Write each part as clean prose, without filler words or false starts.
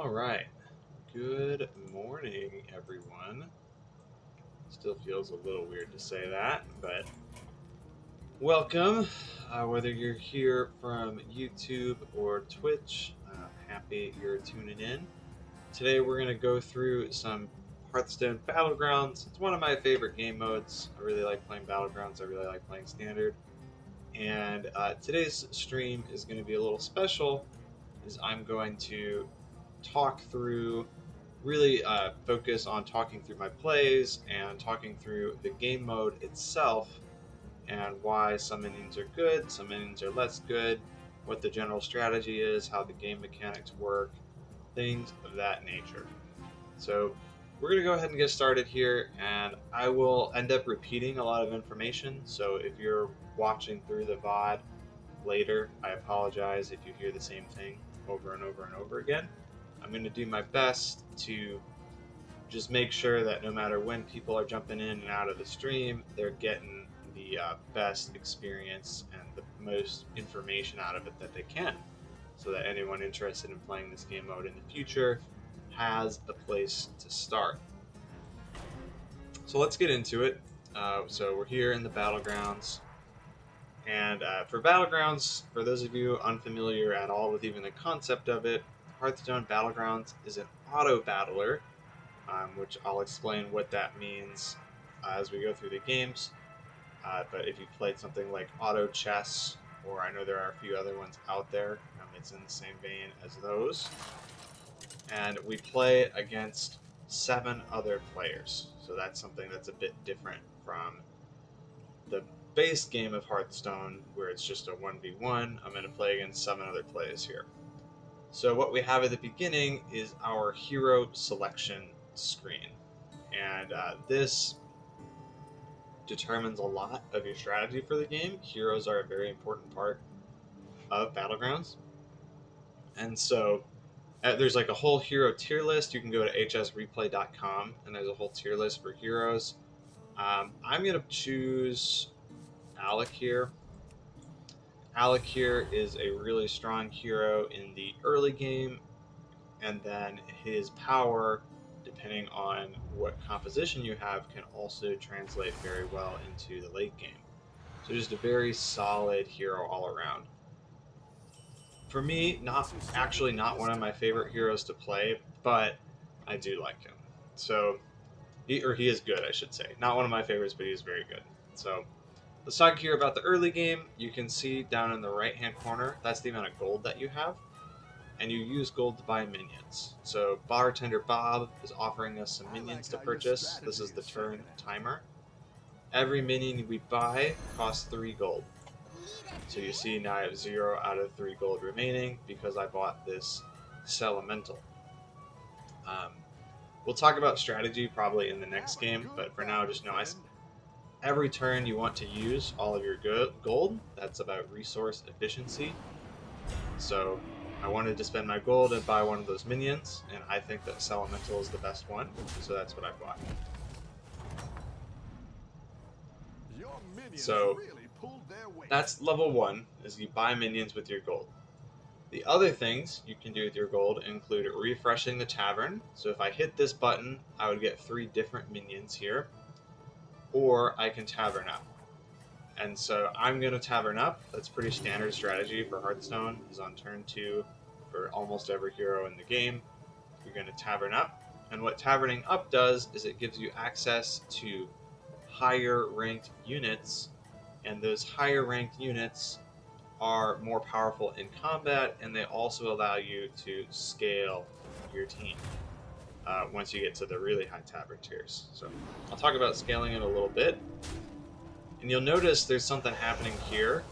All right. Good morning, everyone. Still feels a little weird to say that, but welcome. Whether you're here from YouTube or Twitch, happy you're tuning in. Today we're going to go through some Hearthstone Battlegrounds. It's one of my favorite game modes. I really like playing Battlegrounds. I really like playing Standard. And today's stream is going to be a little special, as I'm going to talk through really focus on talking through my plays and talking through the game mode itself and why some innings are good, some innings are less good, what the general strategy is, how the game mechanics work, things of that nature. So we're going to go ahead and get started here, and I will end up repeating a lot of information. So if you're watching through the VOD later, I apologize if you hear the same thing over and over and over again. I'm going to do my best to just make sure that no matter when people are jumping in and out of the stream, they're getting the best experience and the most information out of it that they can, so that anyone interested in playing this game mode in the future has a place to start. So let's get into it. So we're here in the Battlegrounds. And for Battlegrounds, for those of you unfamiliar at all with even the concept of it, Hearthstone Battlegrounds is an auto battler, which I'll explain what that means as we go through the games. But if you've played something like auto chess, or I know there are a few other ones out there, it's in the same vein as those. And we play against 7 other players. So that's something that's a bit different from the base game of Hearthstone, where it's just a 1v1. I'm going to play against 7 other players here. So what we have at the beginning is our hero selection screen. And this determines a lot of your strategy for the game. Heroes are a very important part of Battlegrounds. And so there's like a whole hero tier list. You can go to hsreplay.com, and there's a whole tier list for heroes. I'm going to choose Alec here. Alec here is a really strong hero in the early game, and then his power, depending on what composition you have, can also translate very well into the late game. So just a very solid hero all around. For me, not one of my favorite heroes to play, but I do like him. So he is good, I should say. Not one of my favorites, but he is very good. So let's talk here about the early game. You can see down in the right-hand corner, that's the amount of gold that you have. And you use gold to buy minions. So Bartender Bob is offering us some minions to purchase. This is the turn timer. Every minion we buy costs 3 gold. So you see now I have 0 out of 3 gold remaining because I bought this Elemental. We'll talk about strategy probably in the next game, but for now just know every turn you want to use all of your gold. That's about resource efficiency. So I wanted to spend my gold and buy one of those minions, and I think that Elemental is the best one, so that's what I bought. So that's level 1, is you buy minions with your gold. The other things you can do with your gold include refreshing the tavern. So if I hit this button, I would get 3 different minions here, or I can tavern up. And so I'm going to tavern up. That's pretty standard strategy for Hearthstone, is on turn 2 for almost every hero in the game. You're going to tavern up. And what taverning up does is it gives you access to higher ranked units, and those higher ranked units are more powerful in combat, and they also allow you to scale your team once you get to the really high tavern tiers. So I'll talk about scaling in a little bit. And you'll notice there's something happening here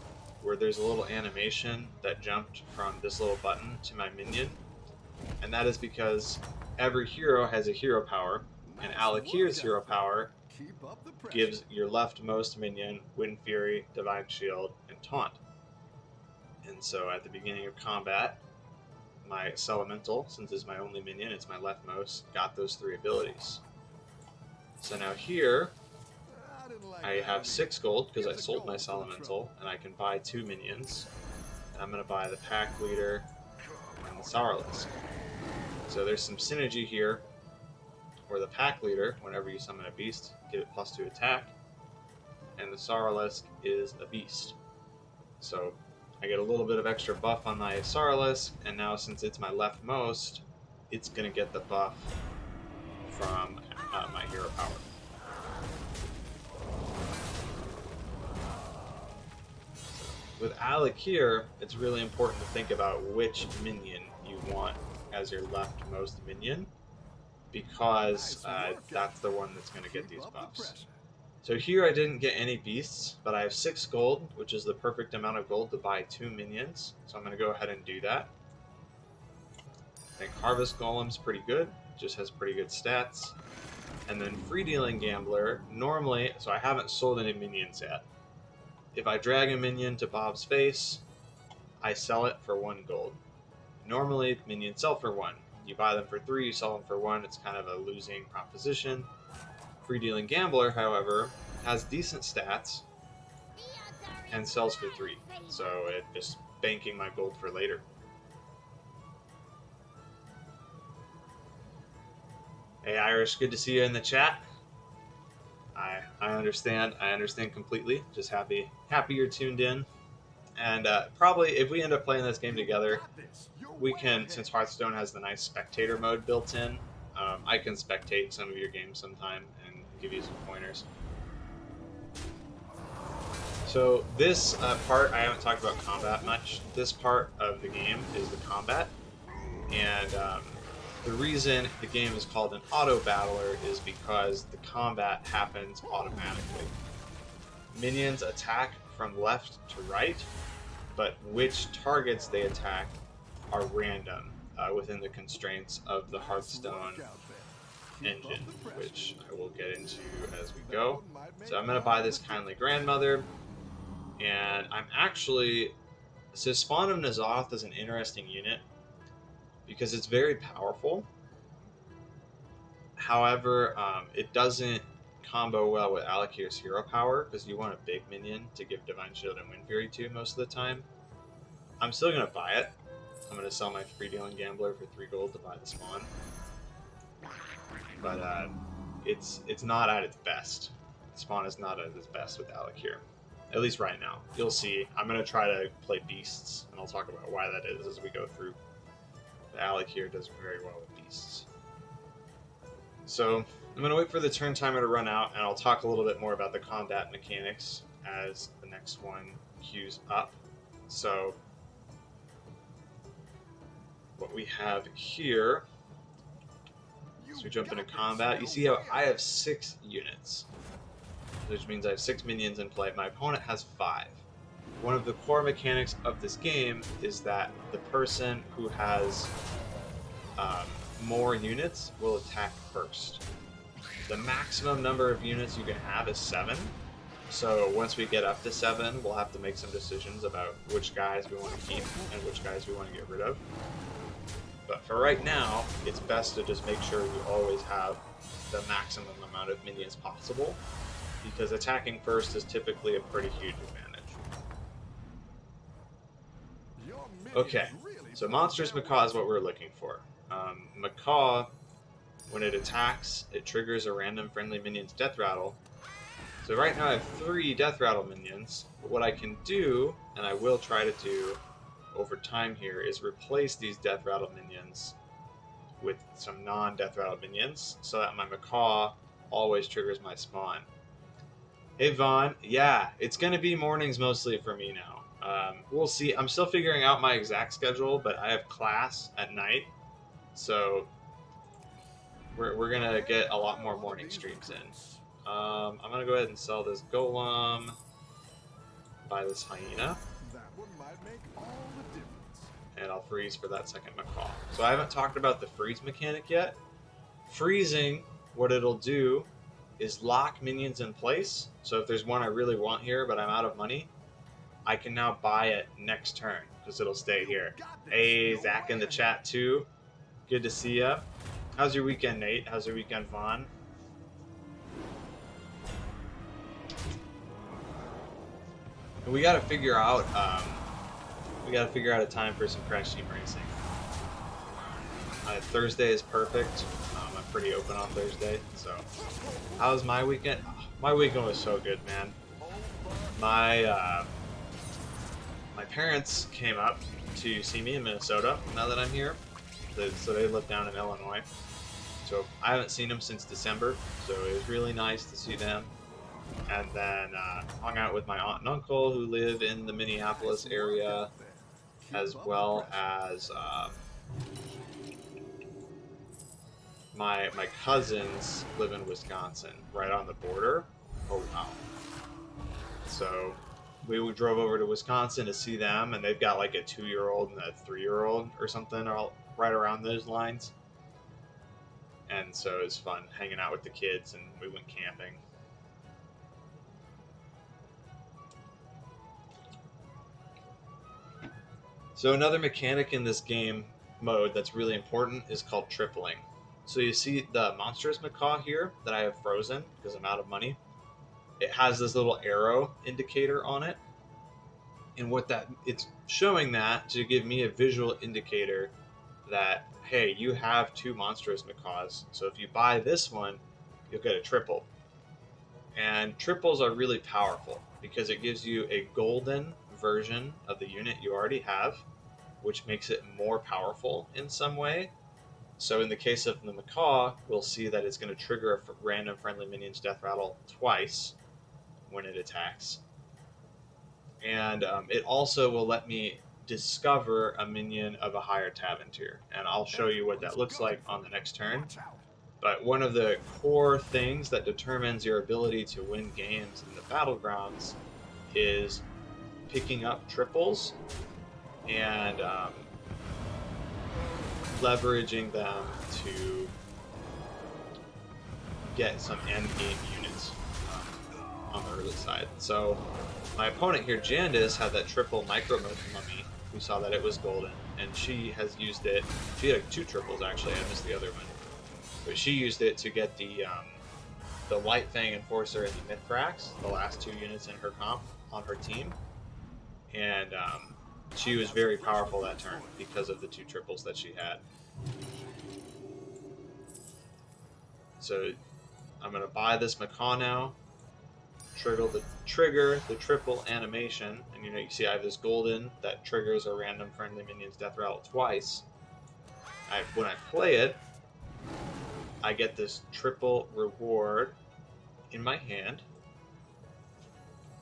where there's a little animation that jumped from this little button to my minion. And that is because every hero has a hero power, and Alec here's hero power gives your leftmost minion Wind Fury, Divine Shield, and Taunt. And so at the beginning of combat, my Elemental, since it's my only minion, it's my leftmost, got those 3 abilities. So now here, I have 6 gold because I sold my Elemental, and I can buy 2 minions. And I'm going to buy the Pack Leader and the Sourlisk. So there's some synergy here, where the pack leader, whenever you summon a beast, give it +2 attack, and the Sorrelisk is a beast. So I get a little bit of extra buff on my Sorrelisk, and now since it's my leftmost, it's going to get the buff from my hero power. With Alec here, it's really important to think about which minion you want as your leftmost minion, because that's the one that's going to get these buffs. So here I didn't get any beasts, but I have 6 gold, which is the perfect amount of gold to buy 2 minions, so I'm going to go ahead and do that. I think Harvest Golem's pretty good, just has pretty good stats. And then Free Dealing Gambler, normally, so I haven't sold any minions yet. If I drag a minion to Bob's face, I sell it for 1 gold. Normally, minions sell for 1. You buy them for 3, you sell them for 1, it's kind of a losing proposition. Free Dealing Gambler, however, has decent stats and sells for 3, so it's just banking my gold for later. Hey Irish, good to see you in the chat. I understand completely. Just happy you're tuned in. And probably if we end up playing this game together, we can, since Hearthstone has the nice spectator mode built in, I can spectate some of your games sometime and give you some pointers. So this part, I haven't talked about combat much. This part of the game is the combat. And the reason the game is called an auto battler is because the combat happens automatically. Minions attack from left to right, but which targets they attack are random within the constraints of the Hearthstone engine, which I will get into as we go. So I'm going to buy this Kindly Grandmother, and I'm actually... So Spawn of N'Zoth is an interesting unit, because it's very powerful. However, it doesn't combo well with Alakir's hero power, because you want a big minion to give Divine Shield and Wind Fury to most of the time. I'm still going to buy it. I'm going to sell my Free Dealing Gambler for 3 gold to buy the Spawn. But it's not at its best. Spawn is not at its best with Alakir. At least right now. You'll see. I'm going to try to play Beasts, and I'll talk about why that is as we go through. Alec here does very well with beasts. So I'm going to wait for the turn timer to run out, and I'll talk a little bit more about the combat mechanics as the next one queues up. So what we have here, so we jump into combat. You see how I have 6 units, which means I have 6 minions in play. My opponent has 5. One of the core mechanics of this game is that the person who has more units will attack first. The maximum number of units you can have is 7. So once we get up to 7, we'll have to make some decisions about which guys we want to keep and which guys we want to get rid of. But for right now, it's best to just make sure you always have the maximum amount of minions possible, because attacking first is typically a pretty huge advantage. Okay, so Monstrous Macaw is what we're looking for. Macaw, when it attacks, it triggers a random friendly minion's Death Rattle. So right now I have 3 Death Rattle minions, but what I can do, and I will try to do over time here, is replace these Death Rattle minions with some non-Death Rattle minions, so that my Macaw always triggers my Spawn. Hey Vaughn, yeah, it's going to be mornings mostly for me now. We'll see. I'm still figuring out my exact schedule, but I have class at night, so we're going to get a lot more morning streams in. I'm going to go ahead and sell this Golem, buy this Hyena, and I'll freeze for that second Macaw. So I haven't talked about the freeze mechanic yet. Freezing, what it'll do is lock minions in place. So if there's one I really want here, but I'm out of money, I can now buy it next turn, because it'll stay here. Hey, Zach in the chat too. Good to see ya. How's your weekend, Nate? How's your weekend, Vaughn? And we gotta figure out a time for some Crash Team Racing. Thursday is perfect. I'm pretty open on Thursday. So, how was my weekend? Oh, my weekend was so good, man. My my parents came up to see me in Minnesota. Now that I'm here, so they live down in Illinois. So I haven't seen them since December. So it was really nice to see them. And then hung out with my aunt and uncle who live in the Minneapolis area, as well as my cousins live in Wisconsin, right on the border. Oh wow! So we drove over to Wisconsin to see them, and they've got like a 2-year-old and a 3-year-old or something, all right around those lines. And so it was fun hanging out with the kids, and we went camping. So another mechanic in this game mode that's really important is called tripling. So you see the monstrous macaw here that I have frozen because I'm out of money. It has this little arrow indicator on it, and what that it's showing that to give me a visual indicator that hey, you have 2 monstrous macaws. So if you buy this one, you'll get a triple. And triples are really powerful because it gives you a golden version of the unit you already have, which makes it more powerful in some way. So in the case of the macaw, we'll see that it's going to trigger a random friendly minion's death rattle twice when it attacks. And it also will let me discover a minion of a higher Tavern tier. And I'll show you what that looks like on the next turn. But one of the core things that determines your ability to win games in the Battlegrounds is picking up triples and leveraging them to get some end game units on the early side. So my opponent here, Jandis, had that triple micro mummy. We saw that it was golden, and she has used it. She had 2 triples actually. I missed the other one, but she used it to get the White Fang Enforcer and the Mithrax, the last 2 units in her comp on her team, and she was very powerful that turn because of the 2 triples that she had. So I'm gonna buy this macaw now. Trigger the triple animation, and you see I have this golden that triggers a random friendly minion's death rattle twice. When I play it, I get this triple reward in my hand.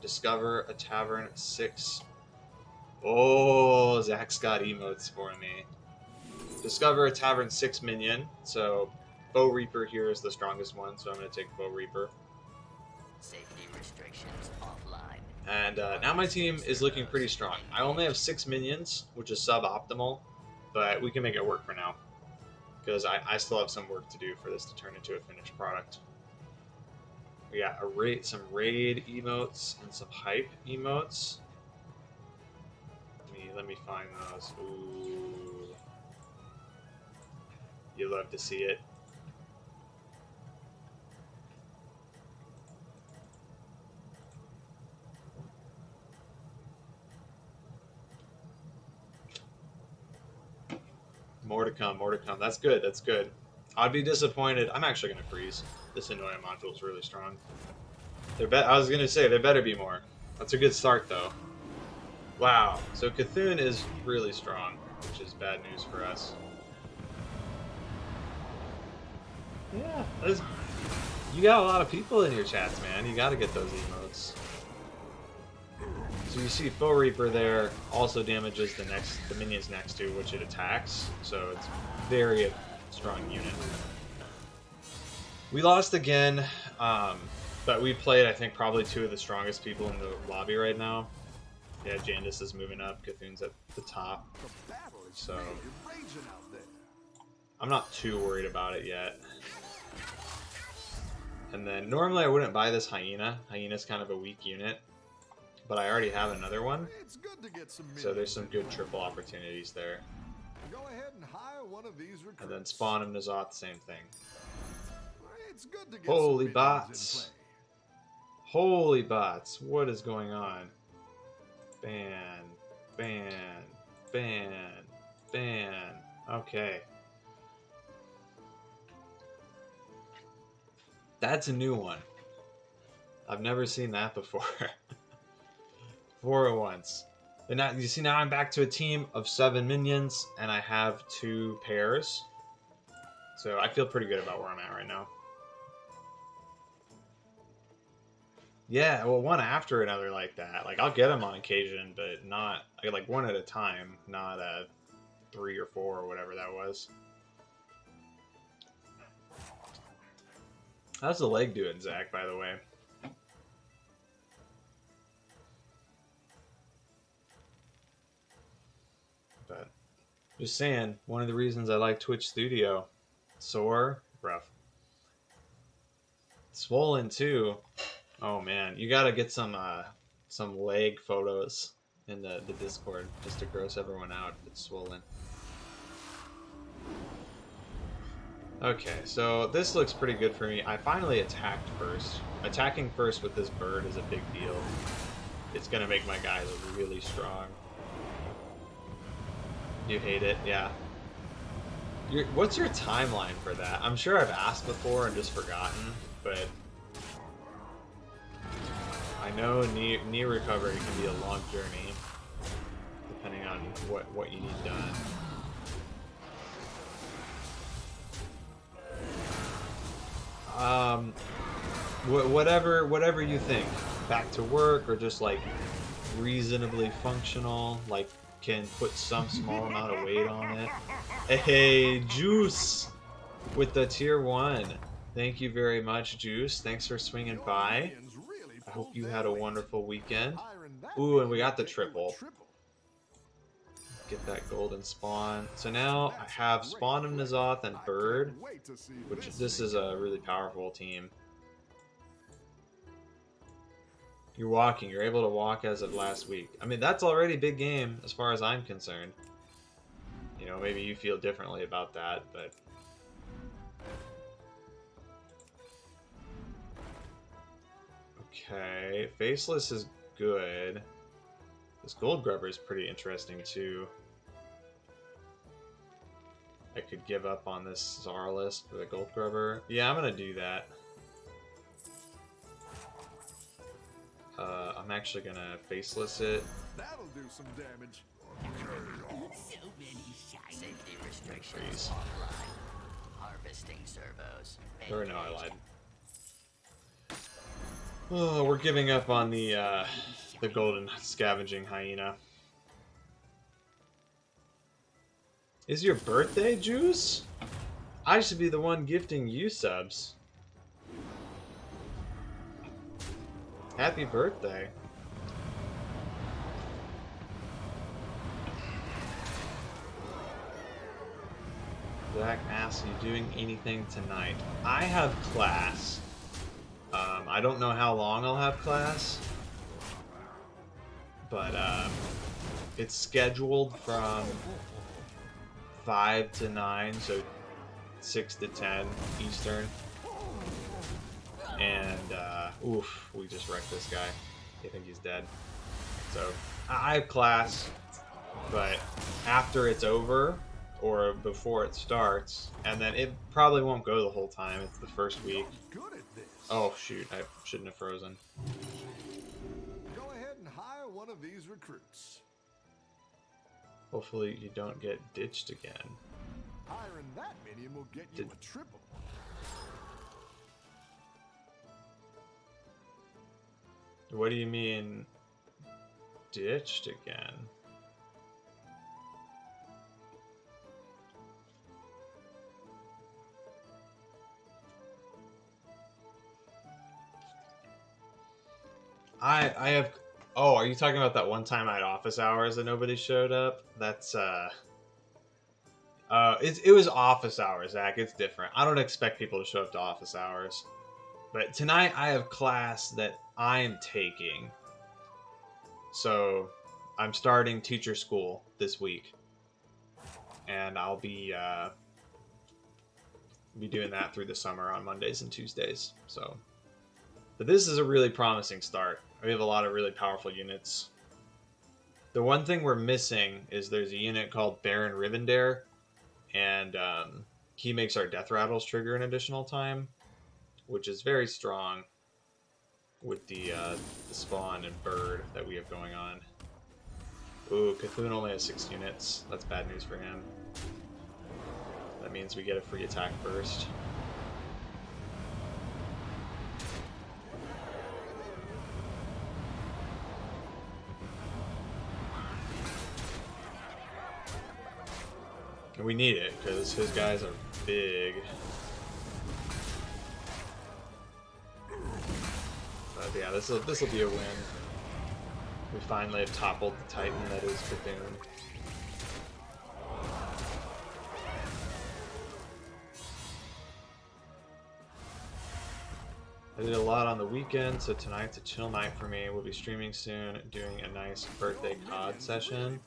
Discover a tavern 6. Oh, Zach's got emotes for me. Discover a tavern 6 minion. So Bow Reaper here is the strongest one, so I'm going to take Bow Reaper. Safety restrictions offline. And now my team is looking pretty strong. I only have 6 minions, which is suboptimal, but we can make it work for now. Because I still have some work to do for this to turn into a finished product. We got some raid emotes and some hype emotes. Let me find those. Ooh. You love to see it. More to come, more to come. That's good, that's good. I'd be disappointed. I'm actually going to freeze. This Annoya module is really strong. I was going to say, there better be more. That's a good start, though. Wow. So Cthulhu is really strong, which is bad news for us. Yeah, you got a lot of people in your chats, man. You got to get those emotes. So you see Foe Reaper there also damages the minions next to which it attacks. So it's very strong unit. We lost again, but we played, I think, probably 2 of the strongest people in the lobby right now. Yeah, Jandis is moving up. Cthulhu's at the top. So I'm not too worried about it yet. And then normally I wouldn't buy this Hyena. Hyena's kind of a weak unit, but I already have another one. So there's some good triple opportunities there. Go ahead and hire one of these recruits. And then Spawn and Nazoth, same thing. It's good to get Holy some bots. Holy bots. What is going on? Ban. Okay. That's a new one. I've never seen that before. 4 at once. But now you see, now I'm back to a team of 7 minions, and I have 2 pairs. So I feel pretty good about where I'm at right now. Yeah, well, one after another like that. Like, I'll get them on occasion, but not like one at a time, not 3 or 4 or whatever that was. How's the leg doing, Zach, by the way? But just saying, one of the reasons I like Twitch Studio. Sore, rough. Swollen too. Oh man, you gotta get some leg photos in the Discord just to gross everyone out if it's swollen. Okay, so this looks pretty good for me. I finally attacked first. Attacking first with this bird is a big deal. It's gonna make my guys really strong. You hate it, yeah. What's your timeline for that? I'm sure I've asked before and just forgotten, but I know knee recovery can be a long journey, depending on what you need done. Whatever you think. Back to work, or just like reasonably functional, like can put some small amount of weight on it. Hey, Juice with the tier 1. Thank you very much, Juice. Thanks for swinging by. I hope you had a wonderful weekend. Ooh, and we got the triple. Get that golden spawn. So now I have Spawn of N'Zoth and Bird, which this is a really powerful team. You're walking. You're able to walk as of last week. I mean, that's already big game as far as I'm concerned. You know, maybe you feel differently about that, but... Okay, Faceless is good. This Gold Grubber is pretty interesting, too. I could give up on this Zarlist for the Gold Grubber. Yeah, I'm gonna do that. I'm actually gonna Faceless it. That'll do some damage. So many shiny. Safety restrictions offline. Harvesting servos. Or no, I lied. Oh, we're giving up on the golden scavenging hyena. Is your birthday, Juice? I should be the one gifting you subs. Happy birthday. Zach asks, you doing anything tonight? I have class. I don't know how long I'll have class, but it's scheduled from 5 to 9, so 6 to 10 Eastern. And, oof, we just wrecked this guy. I think he's dead. So, I have class, but after it's over, or before it starts, and then it probably won't go the whole time. It's the first week. Oh, shoot, I shouldn't have frozen. Go ahead and hire one of these recruits. Hopefully you don't get ditched again. Hiring that minion will get you a triple. What do you mean, ditched again? I have... Oh, are you talking about that one time I had office hours and nobody showed up? That's, it was office hours, Zach. It's different. I don't expect people to show up to office hours. But tonight I have class that I am taking. So I'm starting teacher school this week. And I'll be doing that through the summer on Mondays and Tuesdays. So, but this is a really promising start. We have a lot of really powerful units. The one thing we're missing is there's a unit called Baron Rivendare, and he makes our death rattles trigger an additional time. which is very strong with the spawn and bird that we have going on. Ooh, Cthulhu only has 6 units. That's bad news for him. That means we get a free attack first. And we need it, because his guys are big. But yeah, this will be a win. We finally have toppled the Titan that is Cthulhu. I did a lot on the weekend, so tonight's a chill night for me. We'll be streaming soon, doing a nice birthday COD session.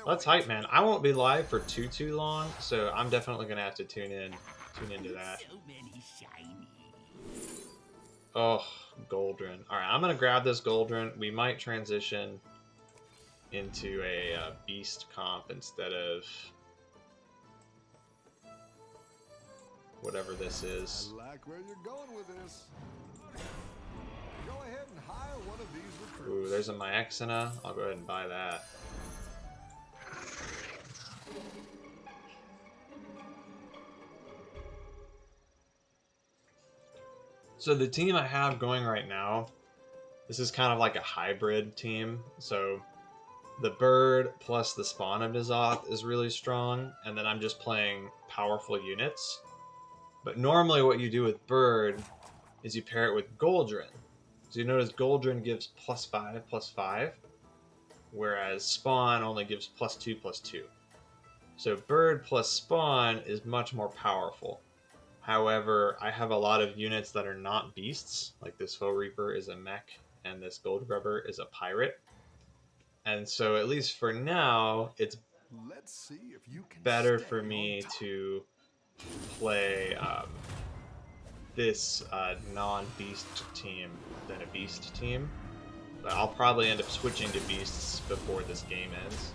That's hype, man. I won't be live for too long, so I'm definitely gonna have to tune into that. Oh, Goldrin. Alright, I'm gonna grab this Goldrin. We might transition into a beast comp instead of whatever this is. I like where you're going with this. Go ahead and hire one of these recruits. Ooh, there's a Myexina. I'll go ahead and buy that. So the team I have going right now, this is kind of like a hybrid team. So the bird plus the spawn of N'Zoth is really strong, and then I'm just playing powerful units. But normally what you do with bird is you pair it with Goldrin. So you notice Goldrin gives +5/+5, whereas spawn only gives +2/+2. So bird plus spawn is much more powerful. However, I have a lot of units that are not beasts, like this Foe Reaper is a mech, and this Gold Grubber is a pirate. And so, at least for now, it's Let's see if you can better stay for on me top. to play this non-beast team than a beast team. But I'll probably end up switching to beasts before this game ends.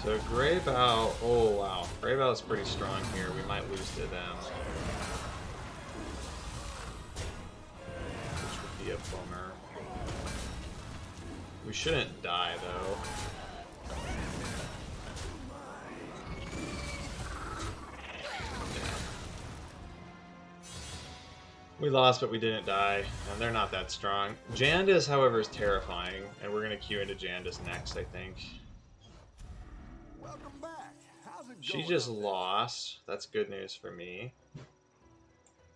So Greybow, oh wow, Greybow is pretty strong here. We might lose to them, which would be a bummer. We shouldn't die though. We lost, but we didn't die, and they're not that strong. Jandis, however, is terrifying, and we're gonna queue into Jandis next, I think. Welcome back. How's it She going just out there? lost. That's good news for me.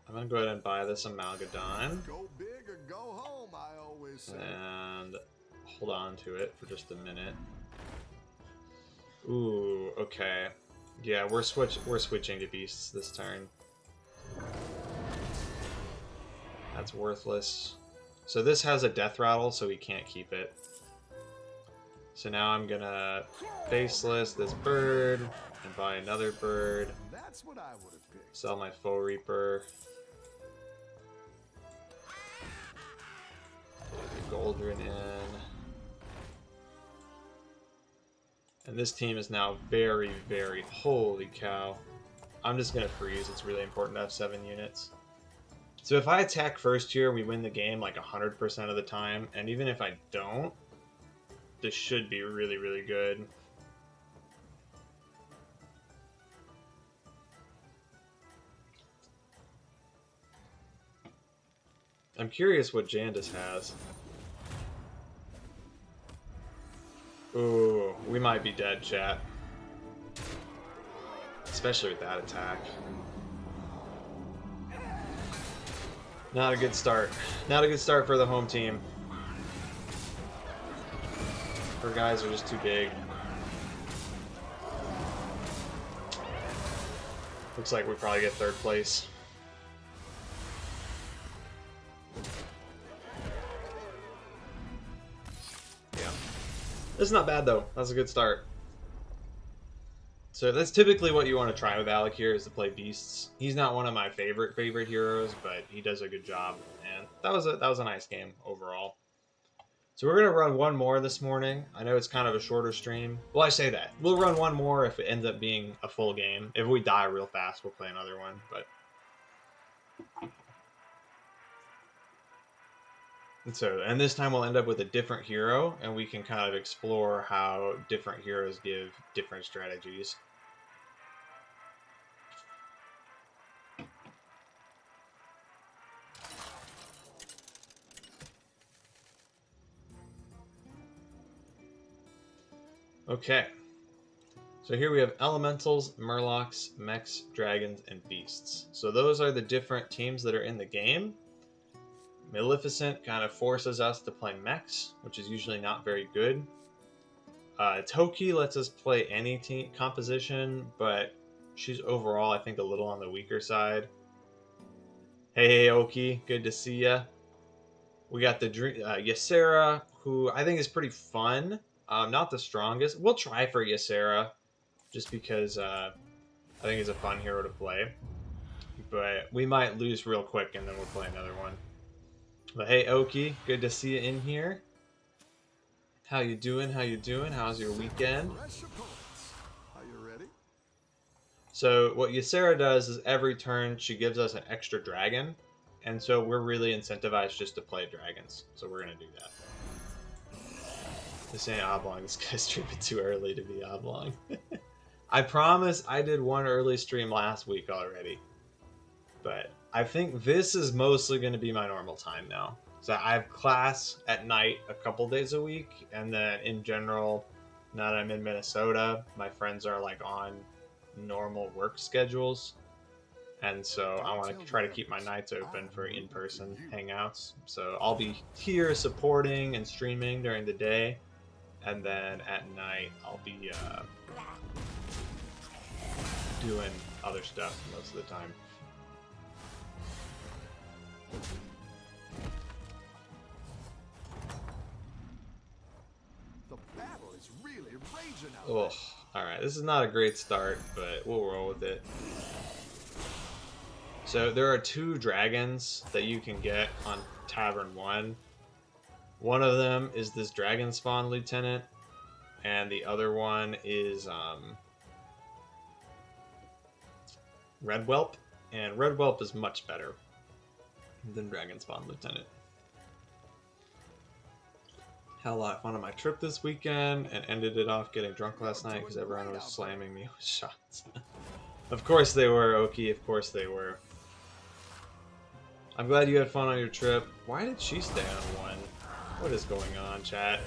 I'm gonna go ahead and buy this Amalgadon. Go big or go home, I always say. And hold on to it for just a minute. Ooh, okay. Yeah, we're switching to beasts this turn. That's worthless. So this has a death rattle, so we can't keep it. So now I'm gonna faceless this bird and buy another bird. That's what I would have picked. Sell my Foe Reaper. Put the Goldrin in. And this team is now very, very... Holy cow. I'm just gonna freeze. It's really important to have 7 units. So if I attack first here, we win the game like 100% of the time. And even if I don't, this should be really, really good. I'm curious what Jandis has. Ooh, we might be dead, chat. Especially with that attack. Not a good start. Not a good start for the home team. Our guys are just too big. Looks like we probably get 3rd place. Yeah. It's not bad though. That's a good start. So that's typically what you want to try with Alec here, is to play beasts. He's not one of my favorite heroes, but he does a good job, and that was a nice game overall. So we're gonna run one more this morning. I know it's kind of a shorter stream. Well, I say that we'll run one more if it ends up being a full game. If we die real fast, we'll play another one. But and this time we'll end up with a different hero, and we can kind of explore how different heroes give different strategies. Okay. So here we have elementals, murlocs, mechs, dragons, and beasts. So those are the different teams that are in the game. Maleficent kind of forces us to play mechs, which is usually not very good. Toki lets us play any team composition, but she's overall, I think, a little on the weaker side. Hey, Oki, good to see ya. We got the Ysera, who I think is pretty fun. Not the strongest. We'll try for Ysera, just because I think it's a fun hero to play. But we might lose real quick, and then we'll play another one. But hey, Oki, good to see you in here. How you doing? How you doing? How's your weekend? Are you ready? So what Ysera does is every turn she gives us an extra dragon, and so we're really incentivized just to play dragons. So we're gonna do that. This ain't Oblong. This guy's streaming too early to be Oblong. I promise I did one early stream last week already, but I think this is mostly going to be my normal time now. So I have class at night a couple days a week, and then in general, now that I'm in Minnesota, my friends are like on normal work schedules, and so I want to try to keep my nights open for in-person hangouts. So I'll be here supporting and streaming during the day, and then at night I'll be doing other stuff most of the time. The battle is really raging out Oh, alright, this is not a great start, but we'll roll with it. So there are 2 dragons that you can get on Tavern 1. One of them is this Dragon Spawn Lieutenant, and the other one is Red Whelp, and Red Whelp is much better than Dragon Spawn Lieutenant. Had a lot of fun on my trip this weekend, and ended it off getting drunk last night because everyone was slamming me with shots. Of course they were, Oki, of course they were. I'm glad you had fun on your trip. Why did she stay on 1? What is going on, chat?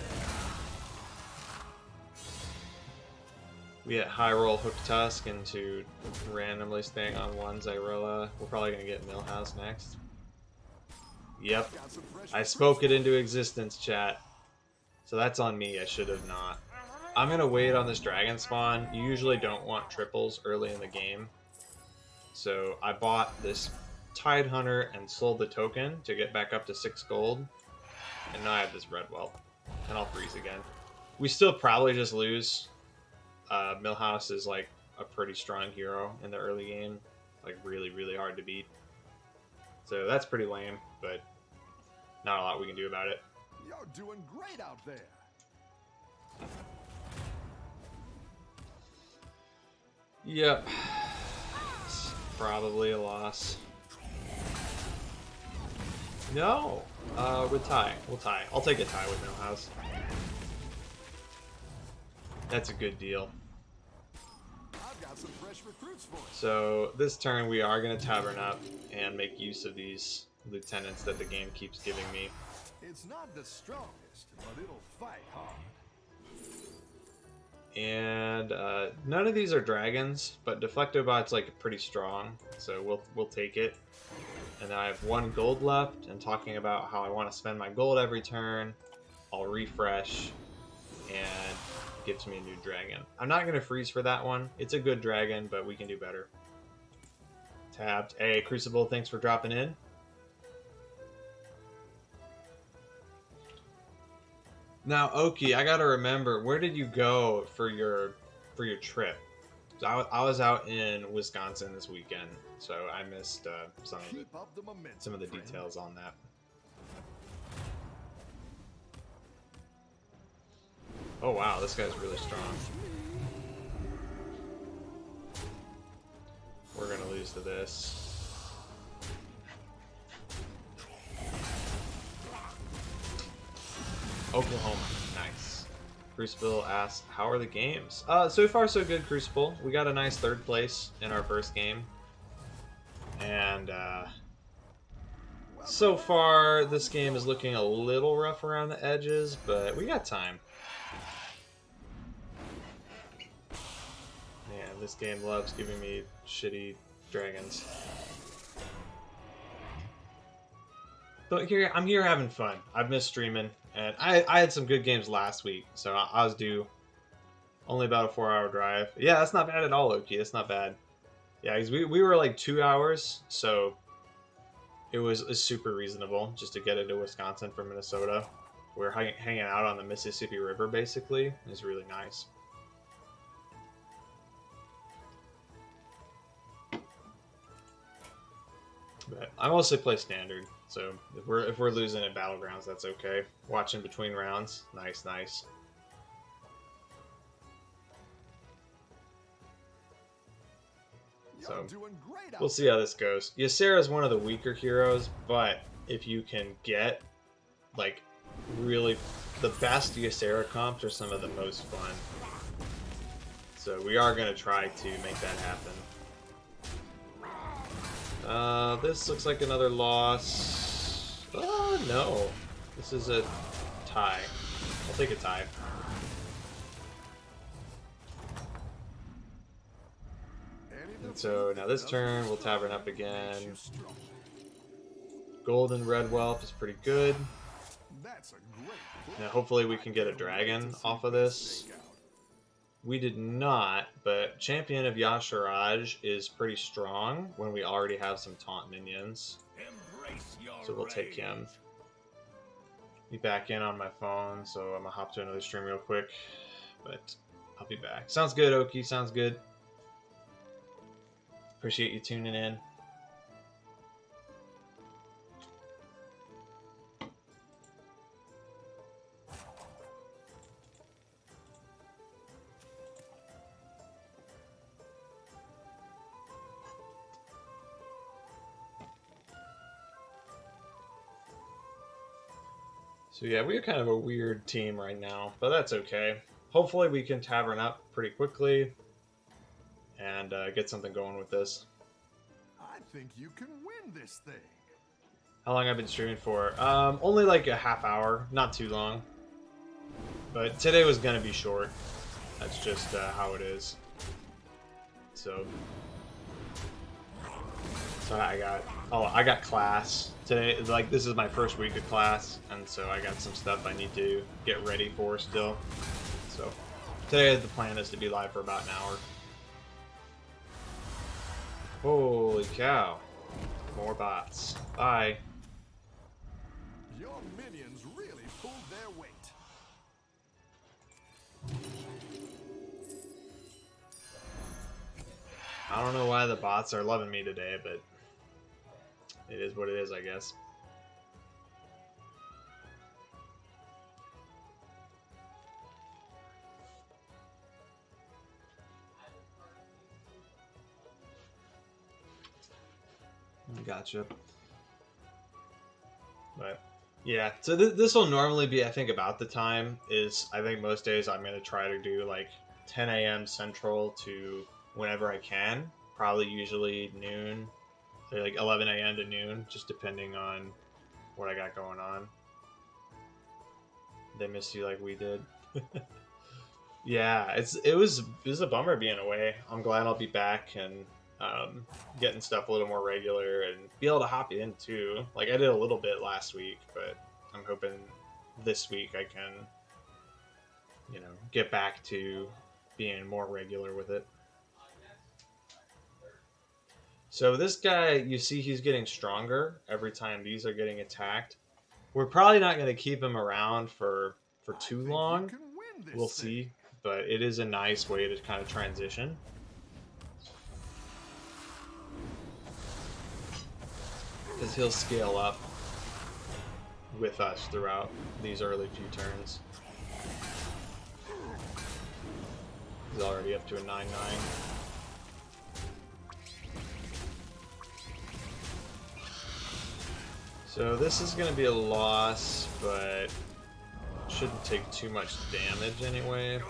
We had high roll Hook Tusk into randomly staying on 1 Zyrola. We're probably going to get Millhouse next. Yep. I spoke it into existence, chat. So that's on me. I should have not. I'm going to wait on this Dragon Spawn. You usually don't want triples early in the game. So I bought this Tide Hunter and sold the token to get back up to 6 gold. And now I have this Red Whelp. And I'll freeze again. We still probably just lose. Millhouse is like a pretty strong hero in the early game. Like really, really hard to beat. So that's pretty lame, but not a lot we can do about it. You're doing great out there. Yep. It's probably a loss. No! We'll tie. We'll tie. I'll take a tie with Millhouse. That's a good deal. I've got some fresh recruits for you. So this turn we are going to Tavern up and make use of these lieutenants that the game keeps giving me. It's not the strongest, but it'll fight hard. And none of these are dragons, but Deflectobot's like pretty strong, so we'll take it. And I have 1 gold left, and talking about how I want to spend my gold every turn, I'll refresh, and it gives me a new dragon. I'm not going to freeze for that one. It's a good dragon, but we can do better. Tapped. Hey, Crucible, thanks for dropping in. Now, Oki, I gotta remember, where did you go for your trip? So I was out in Wisconsin this weekend, so I missed Keep up the momentum, some of the friend. details on that. Oh wow, this guy's really strong. We're gonna lose to this. Oklahoma, nice. Crucible asks, how are the games? So far so good, Crucible. We got a nice 3rd place in our first game. And so far this game is looking a little rough around the edges, but we got time. Man, this game loves giving me shitty dragons. But here, I'm here having fun. I've missed streaming, and I had some good games last week, so I was due. Only about a 4-hour drive. Yeah, that's not bad at all, Oki. That's not bad. Yeah, because we were like 2 hours, so it was super reasonable just to get into Wisconsin from Minnesota. We were hanging out on the Mississippi River, basically. It was really nice. But I mostly play standard, so if we're losing at Battlegrounds, that's okay. Watching between rounds, nice, nice. So we'll see how this goes. Ysera is one of the weaker heroes, but if you can get like really the best Ysera comps are some of the most fun. So we are going to try to make that happen. This looks like another loss. Oh, no. This is a tie. I'll take a tie. And so now this turn, we'll Tavern up again. Golden Red Whelp is pretty good. Now hopefully we can get a dragon off of this. We did not, but Champion of Yasharaj is pretty strong when we already have some taunt minions. So we'll take him. Be back in on my phone, so I'm gonna hop to another stream real quick. But I'll be back. Sounds good, Oki. Sounds good. Appreciate you tuning in. So yeah, we're kind of a weird team right now, but that's okay. Hopefully we can Tavern up pretty quickly and get something going with this. I think you can win this thing. How long I've been streaming for? Only like a half hour, not too long. But today was gonna be short. That's just how it is. So I got class today. Like this is my first week of class, and so I got some stuff I need to get ready for still. So today the plan is to be live for about an hour. Holy cow! More bots. Bye. Your minions really pulled their weight. I don't know why the bots are loving me today, but it is what it is, I guess. Gotcha. But yeah, so this will normally be, I think, about the time is, I think most days I'm going to try to do like 10 a.m. Central to whenever I can. Probably usually noon, like 11 a.m. to noon, just depending on what I got going on. They miss you like we did. Yeah, it was a bummer being away. I'm glad I'll be back and getting stuff a little more regular and be able to hop in too. Like I did a little bit last week, but I'm hoping this week I can, get back to being more regular with it. So this guy, you see he's getting stronger every time these are getting attacked. We're probably not going to keep him around for too long. We'll see, but it is a nice way to kind of transition. because he'll scale up with us throughout these early few turns. He's already up to a 9-9. So this is going to be a loss, but shouldn't take too much damage anyway.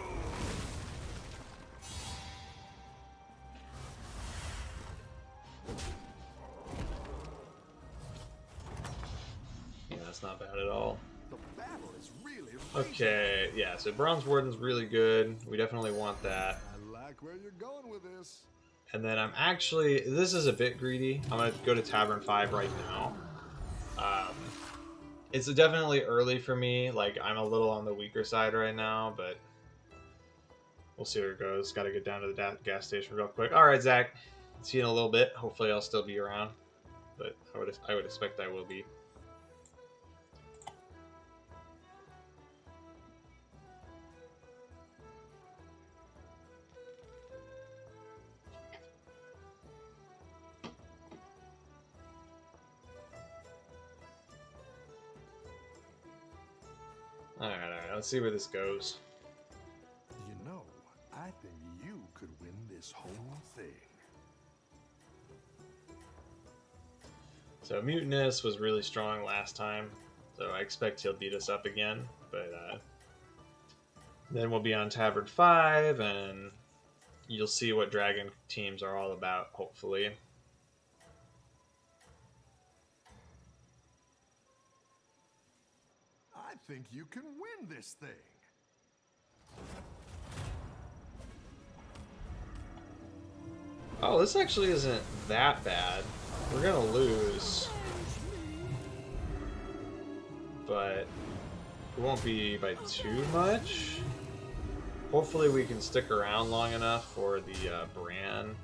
Yeah, that's not bad at all. The battle is really Okay, yeah, so Bronze Warden's really good. We definitely want that. I like where you're going with this. And then I'm actually, this is a bit greedy. I'm going to go to Tavern 5 right now. It's definitely early for me. Like, I'm a little on the weaker side right now, but we'll see where it goes. Got to get down to the gas station real quick. All right, Zach. See you in a little bit. Hopefully I'll still be around, but I would expect I will be. All right. Let's see where this goes. You know, I think you could win this whole thing. So Mutinous was really strong last time, so I expect he'll beat us up again. But then we'll be on Tavern 5, and you'll see what Dragon teams are all about, hopefully. I think you can win this thing. Oh, this actually isn't that bad. We're gonna lose, but it won't be by too much. Hopefully we can stick around long enough for the Bran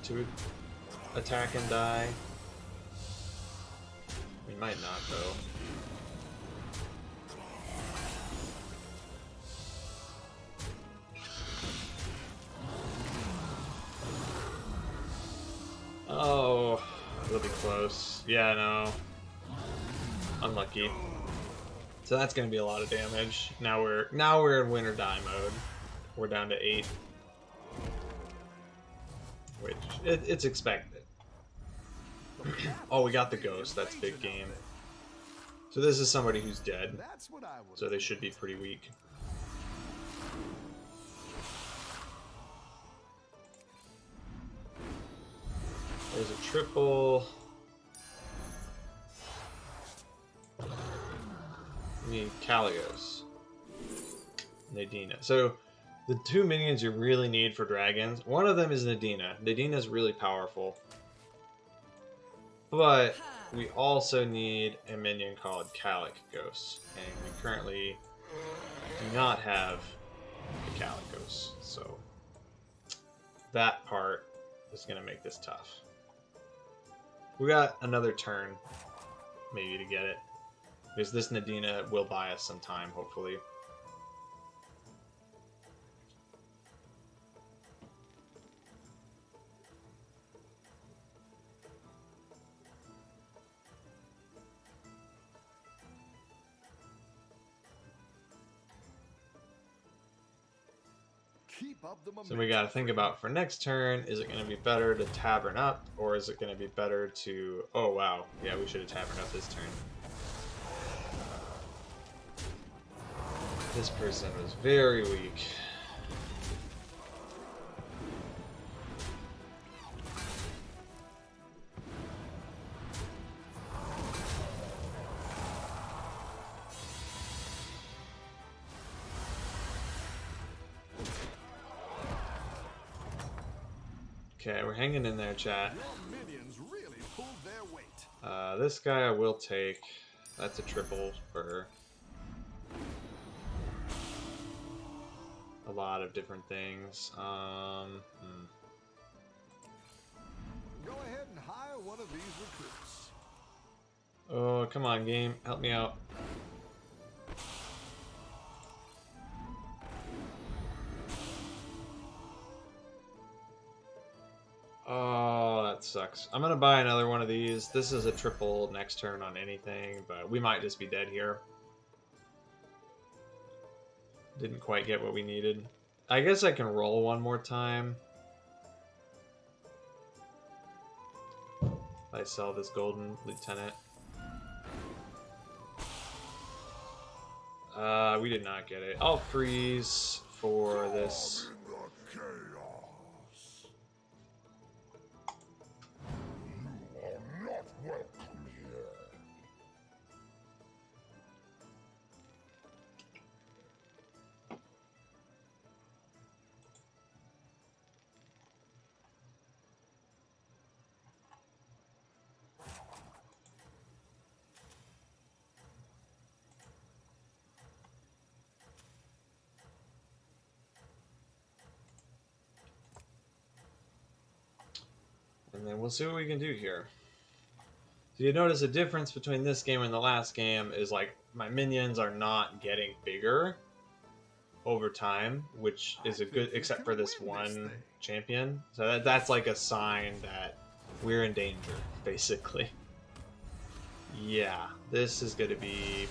to attack and die. We might not, though. Oh, it'll be close. Yeah, no. Unlucky. So that's gonna be a lot of damage. Now we're in win or die mode. We're down to 8. Which it's expected. Oh, we got the ghost. That's big game. So this is somebody who's dead. That's what I would. So they should be pretty weak. There's a triple. We need Kaligos. Nadina. So the 2 minions you really need for dragons, one of them is Nadina. Nadina is really powerful. But we also need a minion called Kaligos. And we currently do not have a Kaligos. So that part is going to make this tough. We got another turn, maybe, to get it. Because this Nadina will buy us some time, hopefully. Keep up the So we got to think about for next turn, is it going to be better to Tavern up, or is it going to be better to... Oh, wow. Yeah, we should have Tavern up this turn. This person was very weak. Okay, we're hanging in there, chat. Your minions really pulled their weight. This guy I will take. That's a triple for a lot of different things. Go ahead and hire one of these recruits. Oh, come on, game. Help me out. Oh, that sucks. I'm gonna buy another one of these. This is a triple next turn on anything, but we might just be dead here. Didn't quite get what we needed. I guess I can roll one more time. I sell this golden lieutenant. We did not get it. I'll freeze for this. And then we'll see what we can do here. So you notice a difference between this game and the last game is like my minions are not getting bigger over time, which is a good, except for this one champion. So that's like a sign that we're in danger, basically. Yeah, this is going to be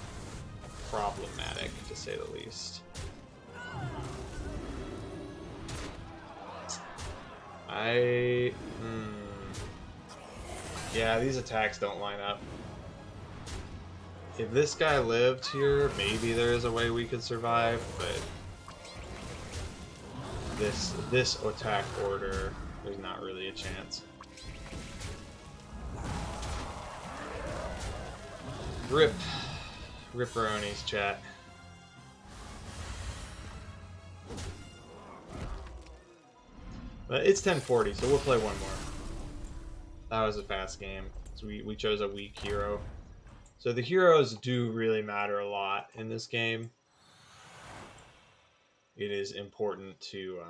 problematic, to say the least. Yeah, these attacks don't line up. If this guy lived here, maybe there is a way we could survive, but this attack order, there's not really a chance. Ripperonis, chat. But it's 10:40, so we'll play one more. That was a fast game. So we chose a weak hero. So the heroes do really matter a lot in this game. It is important to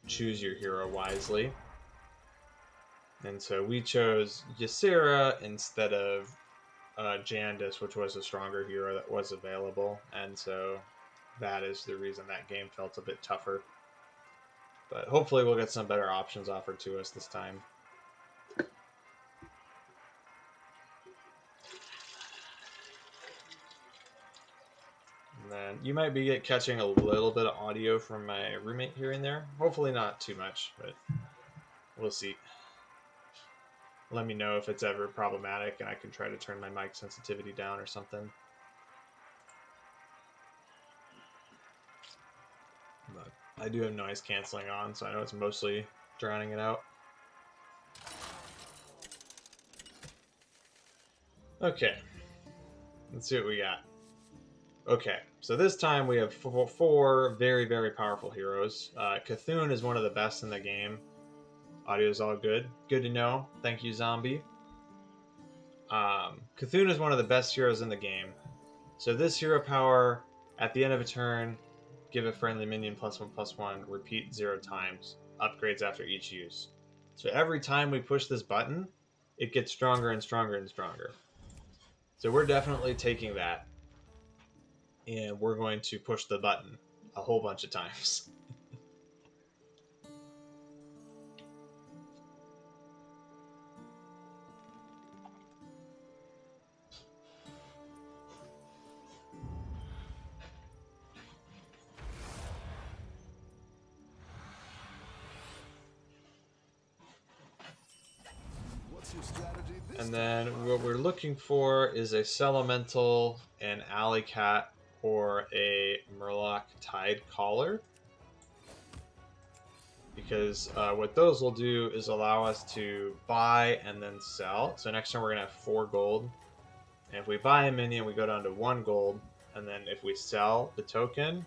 choose your hero wisely. And so we chose Ysera instead of Jandis, which was a stronger hero that was available. And so that is the reason that game felt a bit tougher. But hopefully we'll get some better options offered to us this time. And then you might be catching a little bit of audio from my roommate here and there. Hopefully not too much, but we'll see. Let me know if it's ever problematic and I can try to turn my mic sensitivity down or something. But I do have noise canceling on, so I know it's mostly drowning it out. Okay, let's see what we got. Okay, so this time we have four very, very powerful heroes. Cthulhu is one of the best in the game. Audio is all good. Good to know. Thank you, Zombie. Cthulhu is one of the best heroes in the game. So this hero power, at the end of a turn, give a friendly minion +1/+1, repeat 0 times. Upgrades after each use. So every time we push this button, it gets stronger and stronger and stronger. So we're definitely taking that. And we're going to push the button a whole bunch of times. What's your strategy this And then what we're looking for is a Celemental, an Alley Cat, or a Murloc Tide Caller. Because what those will do is allow us to buy and then sell. So next time we're going to have 4 gold. And if we buy a minion, we go down to 1 gold. And then if we sell the token,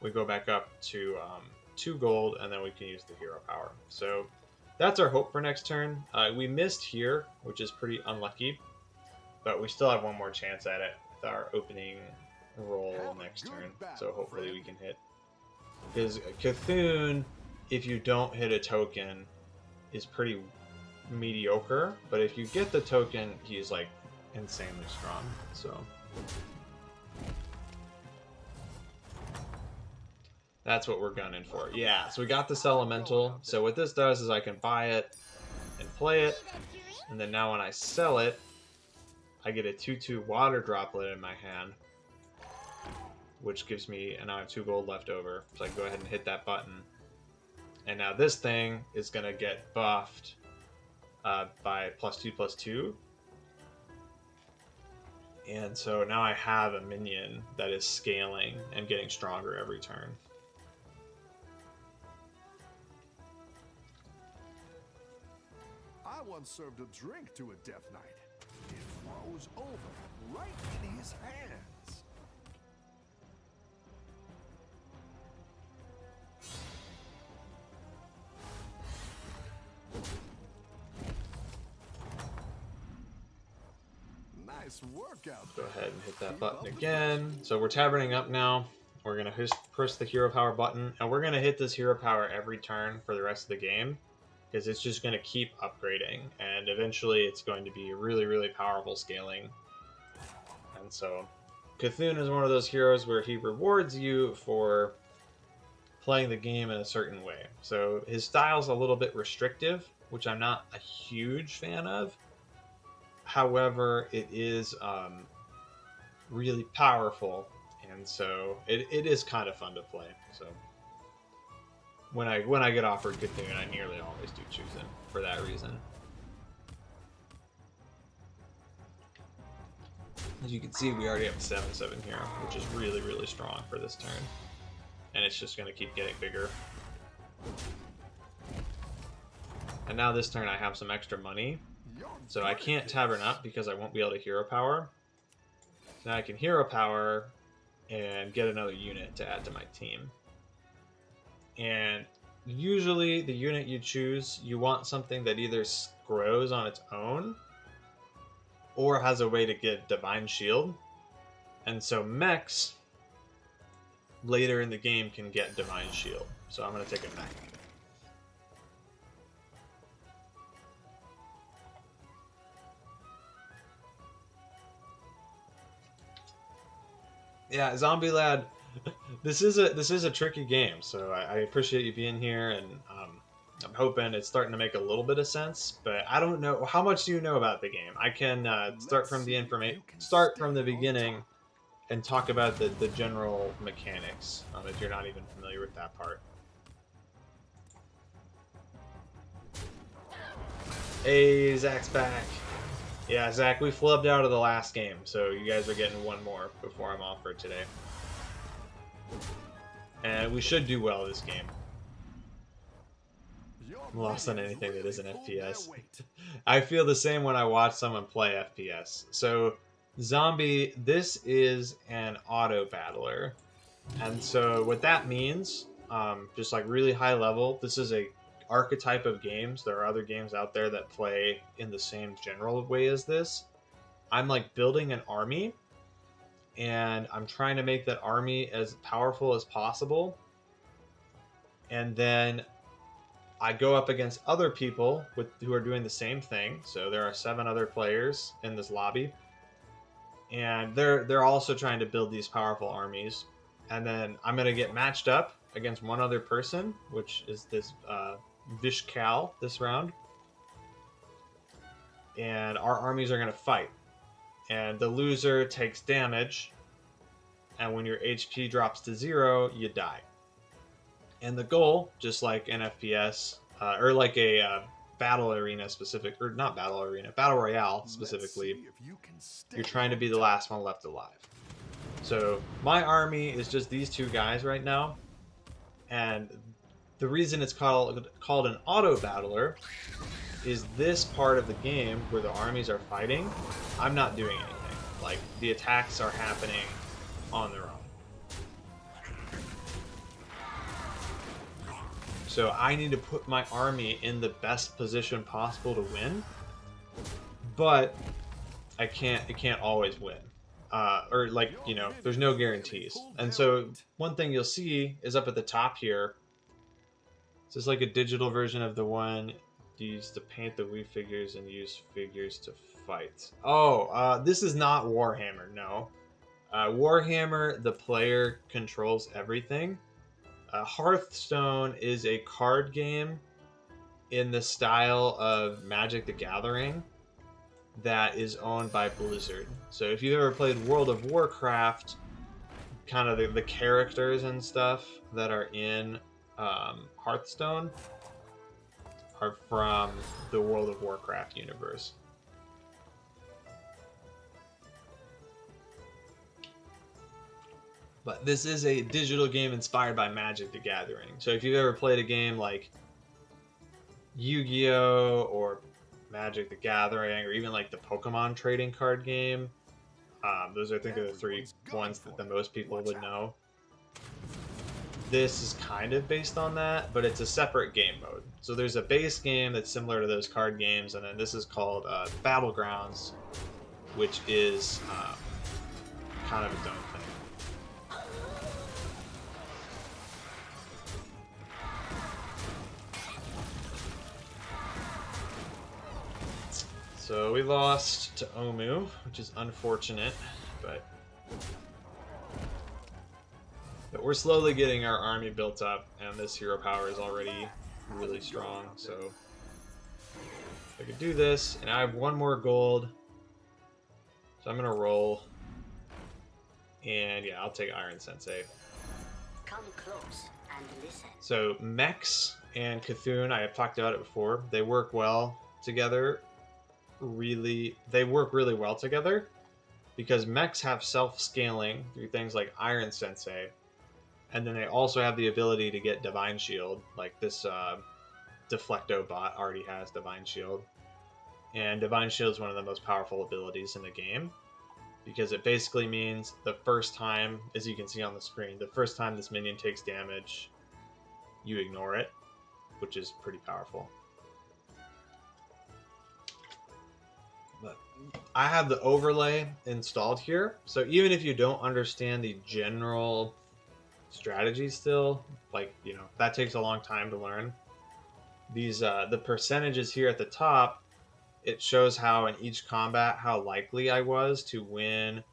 we go back up to 2 gold, and then we can use the hero power. So that's our hope for next turn. We missed here, which is pretty unlucky. But we still have one more chance at it with our opening roll next turn. So hopefully we can hit. Because Cthulhu, if you don't hit a token, is pretty mediocre. But if you get the token, he's like insanely strong. So that's what we're gunning for. Yeah, so we got this elemental. So what this does is I can buy it, and play it. And then now when I sell it, I get a 2/2 water droplet in my hand, which gives me, and now I have 2 gold left over. So I can go ahead and hit that button. And now this thing is going to get buffed by +2/+2. And so now I have a minion that is scaling and getting stronger every turn. I once served a drink to a Death Knight. It froze over right in his hands. Nice workout. Go ahead and hit that button again. So we're taverning up now. We're going to press the hero power button, and we're going to hit this hero power every turn for the rest of the game, because it's just going to keep upgrading, and eventually it's going to be really, really powerful scaling. And so Cthulhu is one of those heroes where he rewards you for playing the game in a certain way. So his style's a little bit restrictive, which I'm not a huge fan of. However, it is really powerful, and so it is kind of fun to play. So when I get offered Cthulhu, I nearly always do choose him for that reason. As you can see, we already have a 7/7 here, which is really, really strong for this turn. And it's just going to keep getting bigger. And now this turn I have some extra money. So I can't tavern up because I won't be able to hero power. So now I can hero power and get another unit to add to my team. And usually the unit you choose, you want something that either grows on its own or has a way to get Divine Shield. And so mechs later in the game can get Divine Shield. So I'm going to take a mech. Yeah, Zombie Lad, this is a tricky game, so I appreciate you being here, and I'm hoping it's starting to make a little bit of sense. But I don't know, how much do you know about the game? I can start from the beginning and talk about the general mechanics, if you're not even familiar with that part. Hey, Zach's back. Yeah, Zach, we flubbed out of the last game, so you guys are getting one more before I'm off for today. And we should do well this game. I'm lost on anything that isn't FPS. I feel the same when I watch someone play FPS. So, Zombie, this is an auto battler. And so what that means, just like really high level, this is a archetype of games. There are other games out there that play in the same general way as this. I'm like building an army, and I'm trying to make that army as powerful as possible. And then I go up against other people who are doing the same thing. So there are 7 other players in this lobby, and they're also trying to build these powerful armies. And then I'm gonna get matched up against one other person, which is this Vishkal this round, and our armies are gonna fight. And the loser takes damage, and when your HP drops to 0, you die. And the goal, just like an FPS, or like a battle arena specific, or not battle arena, battle royale specifically, you're trying to be the last one left alive. So my army is just these 2 guys right now, and the reason it's called an auto battler is this part of the game where the armies are fighting, I'm not doing anything. Like, the attacks are happening on their own. So I need to put my army in the best position possible to win, but it can't always win. Or like, you know, there's no guarantees. And so one thing you'll see is up at the top here, this is like a digital version of the one used to paint the Wii figures and use figures to fight. Oh, this is not Warhammer, no. Warhammer, the player controls everything. Hearthstone is a card game in the style of Magic the Gathering that is owned by Blizzard. So if you've ever played World of Warcraft, kind of the characters and stuff that are in Hearthstone are from the World of Warcraft universe. But this is a digital game inspired by Magic the Gathering. So if you've ever played a game like Yu-Gi-Oh! Or Magic the Gathering, or even like the Pokemon trading card game, those are, I think, are the three ones that the most people would know. This is kind of based on that, but it's a separate game mode. So there's a base game that's similar to those card games, and then this is called Battlegrounds, which is kind of its own thing. So we lost to Omu, which is unfortunate, but we're slowly getting our army built up, and this hero power is already really strong. So I could do this, and I have one more gold, so I'm gonna roll. And yeah, I'll take Iron Sensei. Come close and listen. So Mechs and Cthulhu, I have talked about it before. They work well together. They work really well together because mechs have self-scaling through things like Iron Sensei, and then they also have the ability to get Divine Shield. Like this Deflecto bot already has Divine Shield, and Divine Shield is one of the most powerful abilities in the game because it basically means the first time, as you can see on the screen, the first time this minion takes damage, you ignore it, which is pretty powerful. But I have the overlay installed here, so even if you don't understand the general strategy still, like, you know, that takes a long time to learn. These the percentages here at the top, it shows how in each combat how likely I was to win,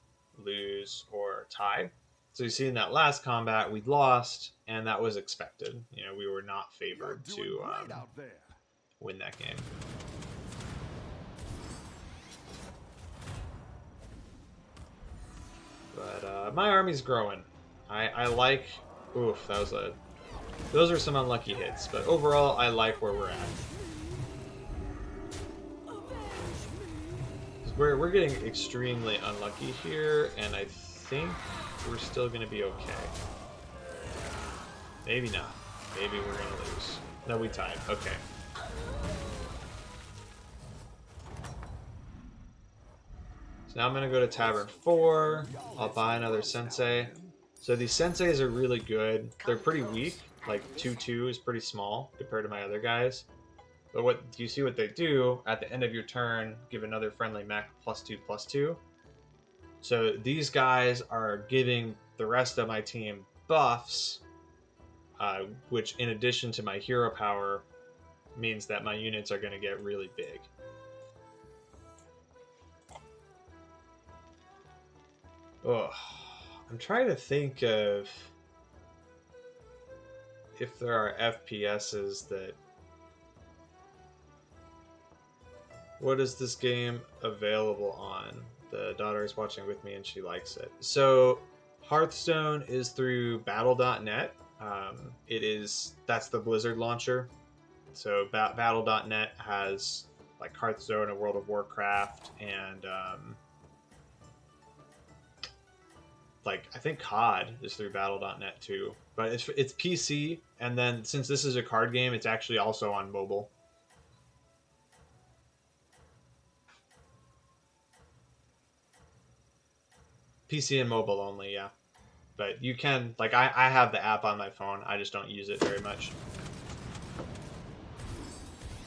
lose, or tie. So you see in that last combat we lost, and that was expected. You know, we were not favored to win that game. But my army's growing. I like... Oof, that was a... Those are some unlucky hits, but overall I like where we're at. We're getting extremely unlucky here, and I think we're still going to be okay. Maybe not. Maybe we're going to lose. No, we tied. Okay. So now I'm going to go to Tavern 4. I'll buy another Sensei. So these Senseis are really good. They're pretty weak. Like 2-2 is pretty small compared to my other guys. But what you see what they do at the end of your turn, give another friendly mech +2/+2. So these guys are giving the rest of my team buffs, which in addition to my hero power means that my units are going to get really big. Oh, I'm trying to think of if there are FPSs that... What is this game available on? The daughter is watching with me and she likes it. So Hearthstone is through battle.net. That's the Blizzard launcher. So battle.net has like Hearthstone and World of Warcraft, and like I think COD is through battle.net too. But it's PC, and then since this is a card game, it's actually also on mobile. PC and mobile only, yeah. But you can, like, I have the app on my phone. I just don't use it very much.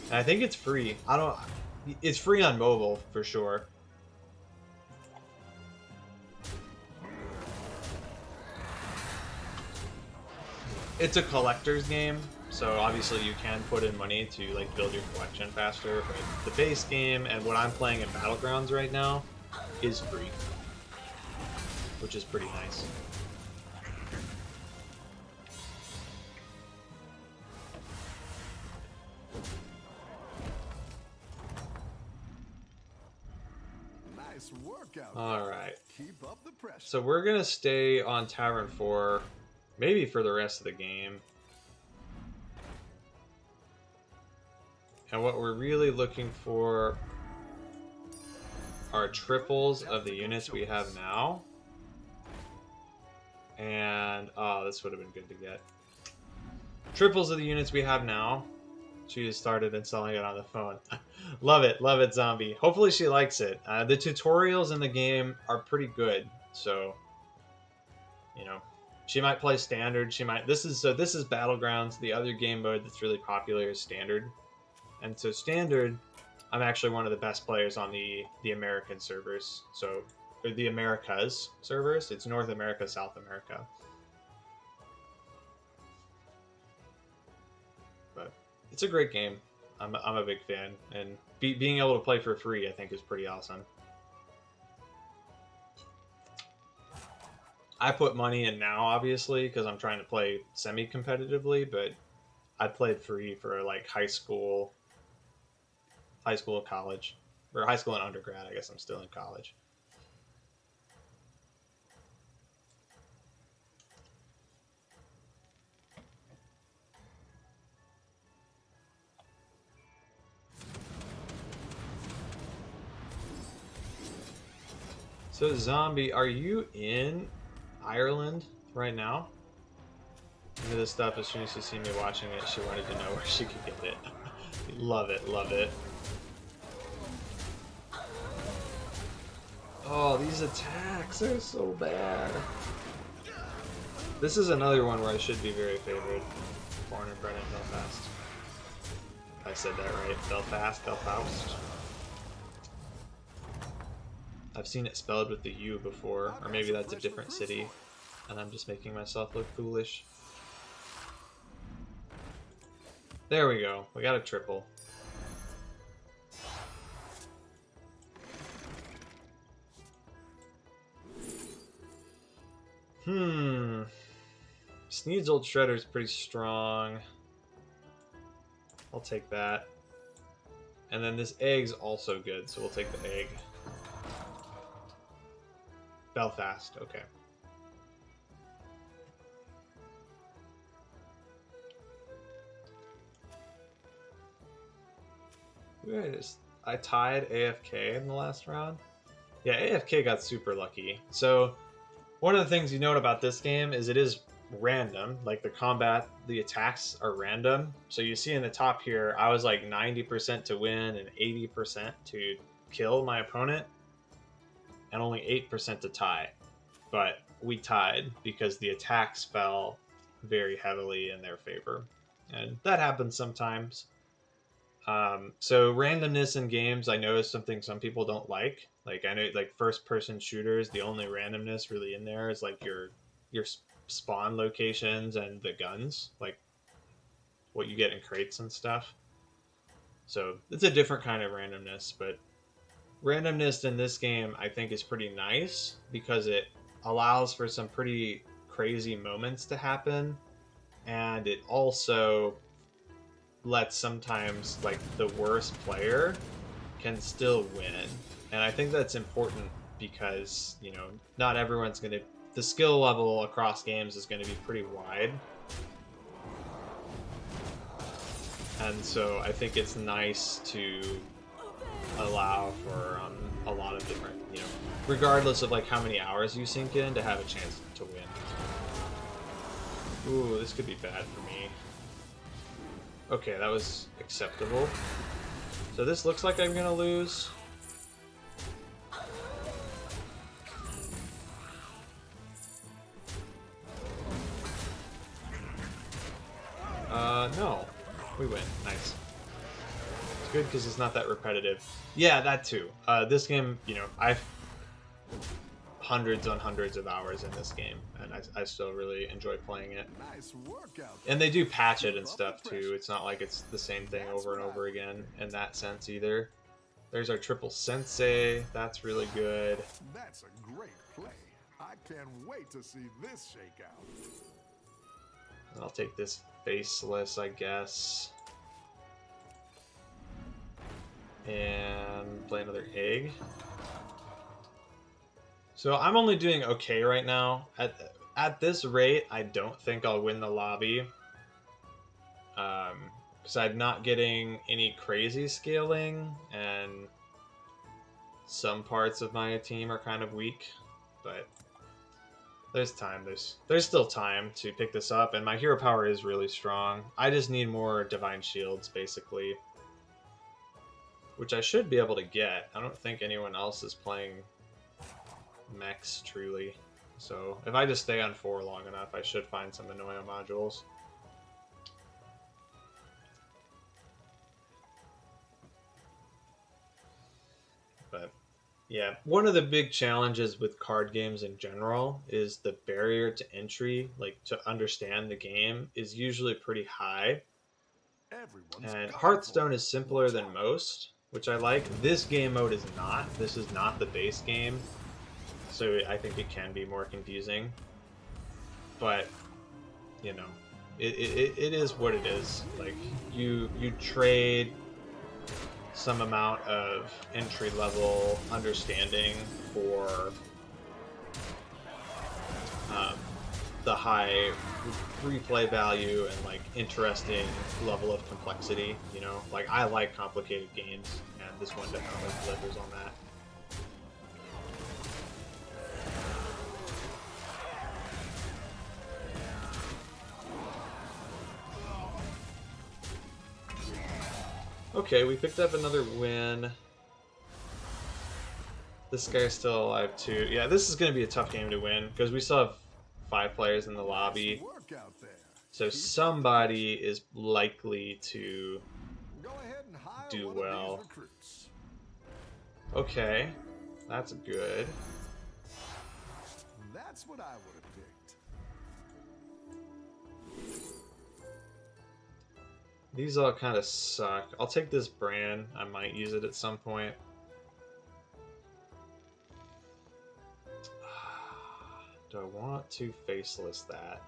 And I think it's free. It's free on mobile, for sure. It's a collector's game, so obviously you can put in money to, like, build your collection faster. But the base game, and what I'm playing in Battlegrounds right now, is free, which is pretty nice. right. Keep up the pressure. So we're going to stay on Tavern 4, maybe for the rest of the game. And what we're really looking for are triples of the units we have now. And, oh, this would have been good to get. Triples of the units we have now. She just started installing it on the phone. Love it, Zombie. Hopefully she likes it. The tutorials in the game are pretty good, so you know, she might play standard. She might. This is Battlegrounds. The other game mode that's really popular is standard, and so standard, I'm actually one of the best players on the American servers. So or the Americas servers. It's North America, South America. But it's a great game. I'm a big fan, and being able to play for free, I think, is pretty awesome. I put money in now, obviously, because I'm trying to play semi-competitively, but I played free for like high school, college, or high school and undergrad. I guess I'm still in college. So, Zombie, are you in Ireland right now? Into this stuff, as soon as she see me watching it, she wanted to know where she could get it. Love it, love it. Oh, these attacks are so bad. This is another one where I should be very favored. Born and bred in Belfast. I said that right. Belfast, Belfast. I've seen it spelled with the U before, or maybe that's a different city, and I'm just making myself look foolish. There we go. We got a triple. Sneed's Old Shredder's pretty strong. I'll take that. And then this egg's also good, so we'll take the egg. Belfast, okay. I tied AFK in the last round. Yeah, AFK got super lucky. So, one of the things you note about this game is it is random. Like the combat, the attacks are random. So you see in the top here, I was like 90% to win and 80% to kill my opponent, and only 8% to tie. But we tied because the attacks fell very heavily in their favor. And that happens sometimes. So randomness in games, I noticed something some people don't like. Like I know, like first-person shooters, the only randomness really in there is like your spawn locations and the guns, like what you get in crates and stuff. So it's a different kind of randomness, but randomness in this game I think is pretty nice because it allows for some pretty crazy moments to happen, and it also lets sometimes like the worst player can still win. And I think that's important because, you know, not everyone's going to, the skill level across games is going to be pretty wide. And so I think it's nice to allow for a lot of different, you know, regardless of like how many hours you sink in, to have a chance to win. Ooh, this could be bad for me. Okay, that was acceptable. So this looks like I'm gonna lose. No. We win. Nice. It's good because it's not that repetitive. Yeah, that too. This game, you know, I've hundreds on hundreds of hours in this game, and I still really enjoy playing it. Nice workout. And they do patch it and stuff too. It's not like it's the same thing over and over again in that sense either. There's our triple sensei. That's really good. That's a great play. I can't wait to see this shake out. And I'll take this faceless, I guess. And play another egg. So I'm only doing okay right now. At this rate, I don't think I'll win the lobby. Because I'm not getting any crazy scaling, and some parts of my team are kind of weak. But there's time. There's still time to pick this up, and my hero power is really strong. I just need more divine shields, basically, which I should be able to get. I don't think anyone else is playing mechs truly. So if I just stay on 4 long enough, I should find some Anoia modules. But yeah, one of the big challenges with card games in general is the barrier to entry, like to understand the game, is usually pretty high. Everyone's And gunning for Hearthstone it. is simpler Watch than out. most, which I like. This game mode is not. This is not the base game, so I think it can be more confusing. But you know, it is what it is. Like you trade some amount of entry level understanding for um, the high replay value and like interesting level of complexity. You know, like I like complicated games, and this one definitely delivers on that. Okay, we picked up another win. This guy's still alive too. Yeah, this is going to be a tough game to win because we still have 5 players in the Nice lobby. work out there. So Keep up the good somebody work. is likely to Go ahead and hire do one of these well. recruits. Okay, that's good. That's what I would have picked. These all kind of suck. I'll take this brand. I might use it at some point. Do I want to faceless that?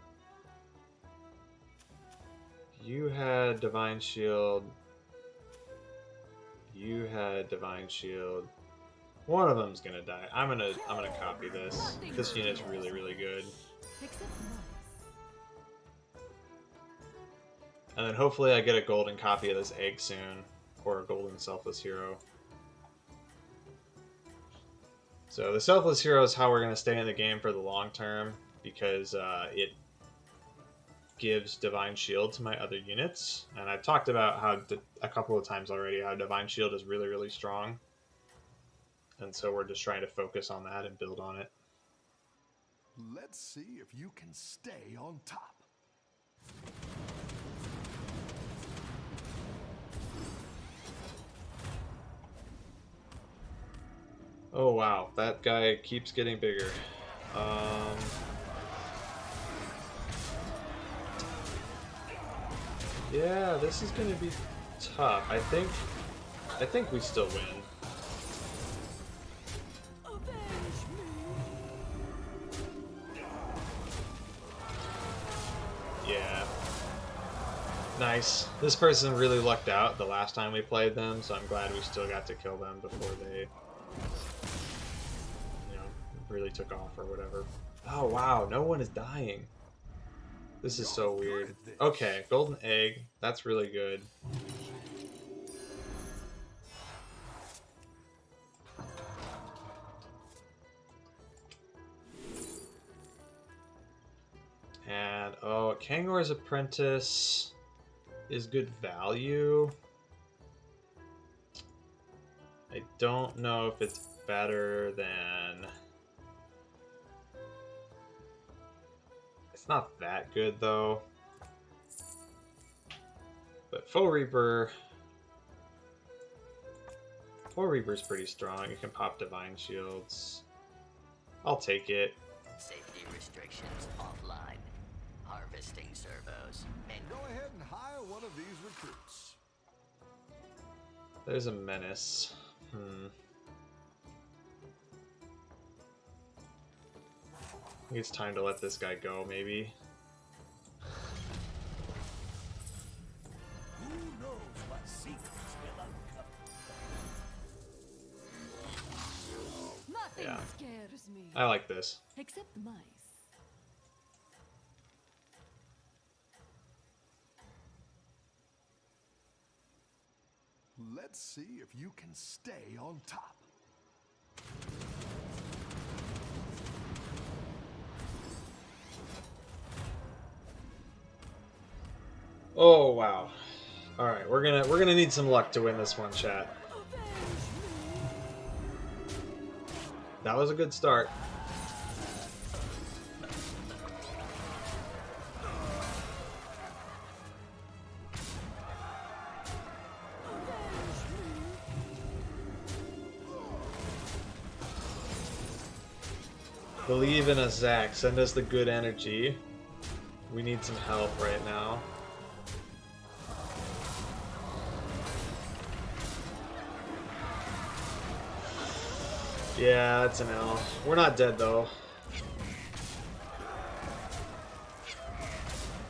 You had Divine Shield. You had Divine Shield. One of them's gonna die. I'm gonna copy this. This unit's really, really good. And then hopefully I get a golden copy of this egg soon. Or a golden selfless hero. So the selfless hero is how we're gonna stay in the game for the long term, because it gives Divine Shield to my other units. And I've talked about how a couple of times already how Divine Shield is really, really strong. And so we're just trying to focus on that and build on it. Let's see if you can stay on top. Oh wow, that guy keeps getting bigger. Yeah, this is gonna be tough. I think we still win. Yeah. Nice. This person really lucked out the last time we played them, so I'm glad we still got to kill them before they, really took off or whatever. Oh wow, no one is dying. This is so weird. Okay, golden egg. That's really good. And oh, Kangor's Apprentice is good value. I don't know if it's better than... It's not that good though. But Foe Reaper's pretty strong. You can pop Divine Shields. I'll take it. Safety restrictions offline. Harvesting servos. And Go ahead and hire one of these recruits. There's a menace. I think it's time to let this guy go, maybe. who knows what secrets will uncover? Yeah. Scares me. I like this. Except the mice. Let's see if you can stay on top. Oh wow. Alright, we're gonna need some luck to win this one, chat. That was a good start. Believe in us, Zach. Send us the good energy. We need some help right now. Yeah, that's an L. We're not dead, though.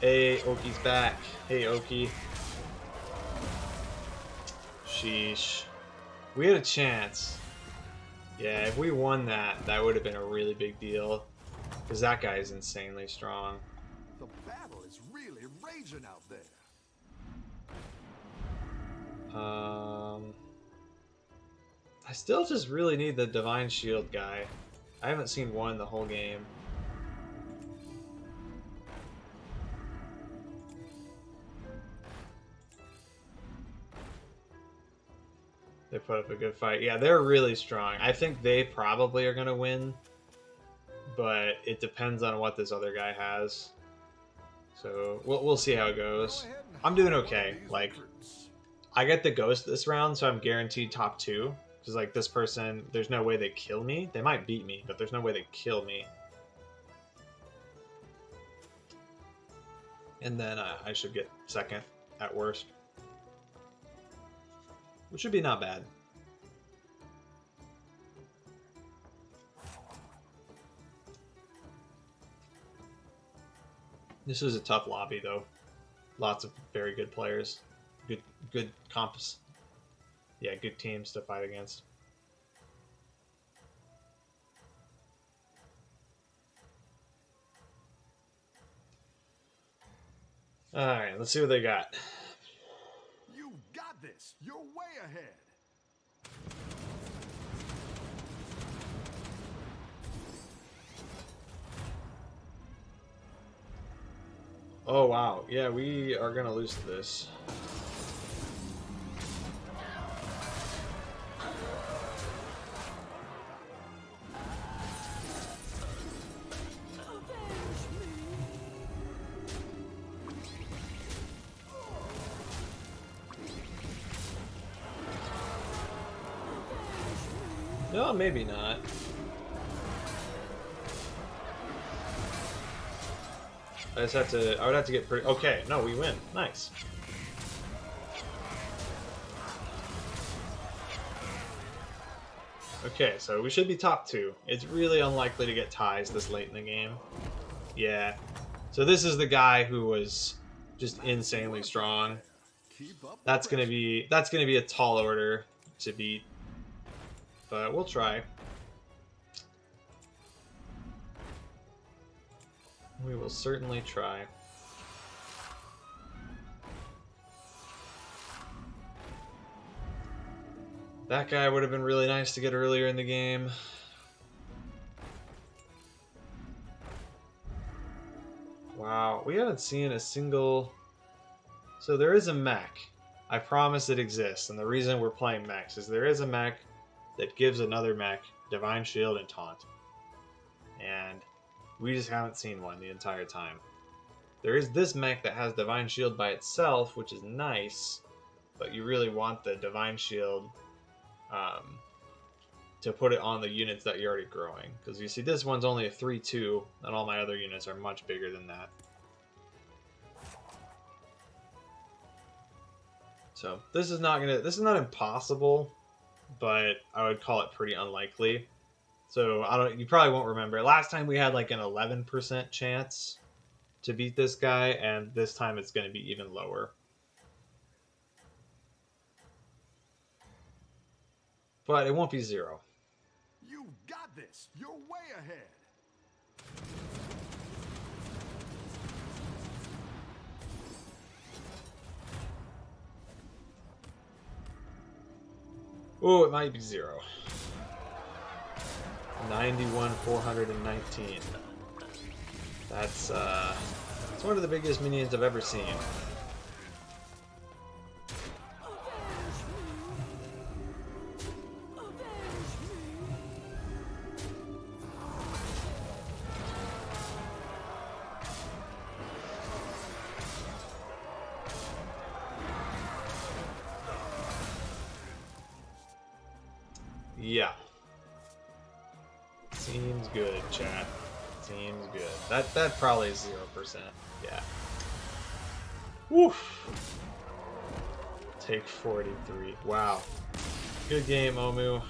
Hey, Oki's back. Hey, Oki. Sheesh. We had a chance. Yeah, if we won that, that would have been a really big deal. Because that guy is insanely strong. The battle is really raging out there. I still just really need the Divine Shield guy. I haven't seen one the whole game. They put up a good fight. Yeah, they're really strong. I think they probably are going to win. But it depends on what this other guy has. So we'll see how it goes. I'm doing okay. Like, I get the ghost this round, so I'm guaranteed top 2. Because, like, this person, there's no way they kill me. They might beat me, but there's no way they kill me. And then I should get second at worst. Which should be not bad. This was a tough lobby, though. Lots of very good players. Good comps. Yeah, good teams to fight against. Alright, let's see what they got. You got this. You're way ahead. Oh, wow. Yeah, we are going to lose to this. No, maybe not. I just have to. I would have to get pretty. Okay, no, we win. Nice. Okay, so we should be top 2. It's really unlikely to get ties this late in the game. Yeah. So this is the guy who was just insanely strong. That's gonna be a tall order to beat. But we'll try. We will certainly try. That guy would have been really nice to get earlier in the game. Wow, we haven't seen a single... So there is a mech. I promise it exists, and the reason we're playing mechs is there is a mech that gives another mech Divine Shield and Taunt. And we just haven't seen one the entire time. There is this mech that has Divine Shield by itself, which is nice, but you really want the Divine Shield to put it on the units that you're already growing. Because you see this one's only a 3-2, and all my other units are much bigger than that. So this is not impossible, but I would call it pretty unlikely. So you probably won't remember. Last time we had like an 11% chance to beat this guy, and this time it's going to be even lower. But it won't be 0. You got this. You're way ahead. Oh, it might be 0. 91, 419. That's one of the biggest minions I've ever seen. Yeah. Seems good, chat. Seems good. That probably is 0%. Yeah. Woof. Take 43. Wow. Good game, Omu.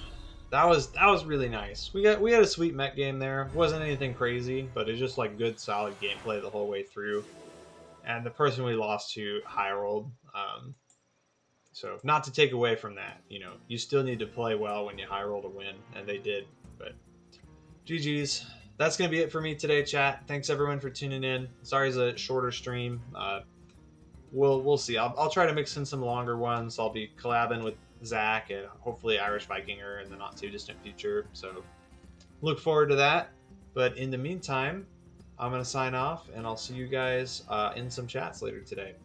That was really nice. We had a sweet mech game there. Wasn't anything crazy, but it's just like good solid gameplay the whole way through. And the person we lost to high rolled. So not to take away from that, you still need to play well when you high roll to win, and they did. But GG's. That's gonna be it for me today, chat. Thanks everyone for tuning in. Sorry it's a shorter stream. We'll see. I'll try to mix in some longer ones. I'll be collabing with Zach and hopefully Irish Vikinger in the not too distant future. So look forward to that. But in the meantime, I'm gonna sign off, and I'll see you guys in some chats later today.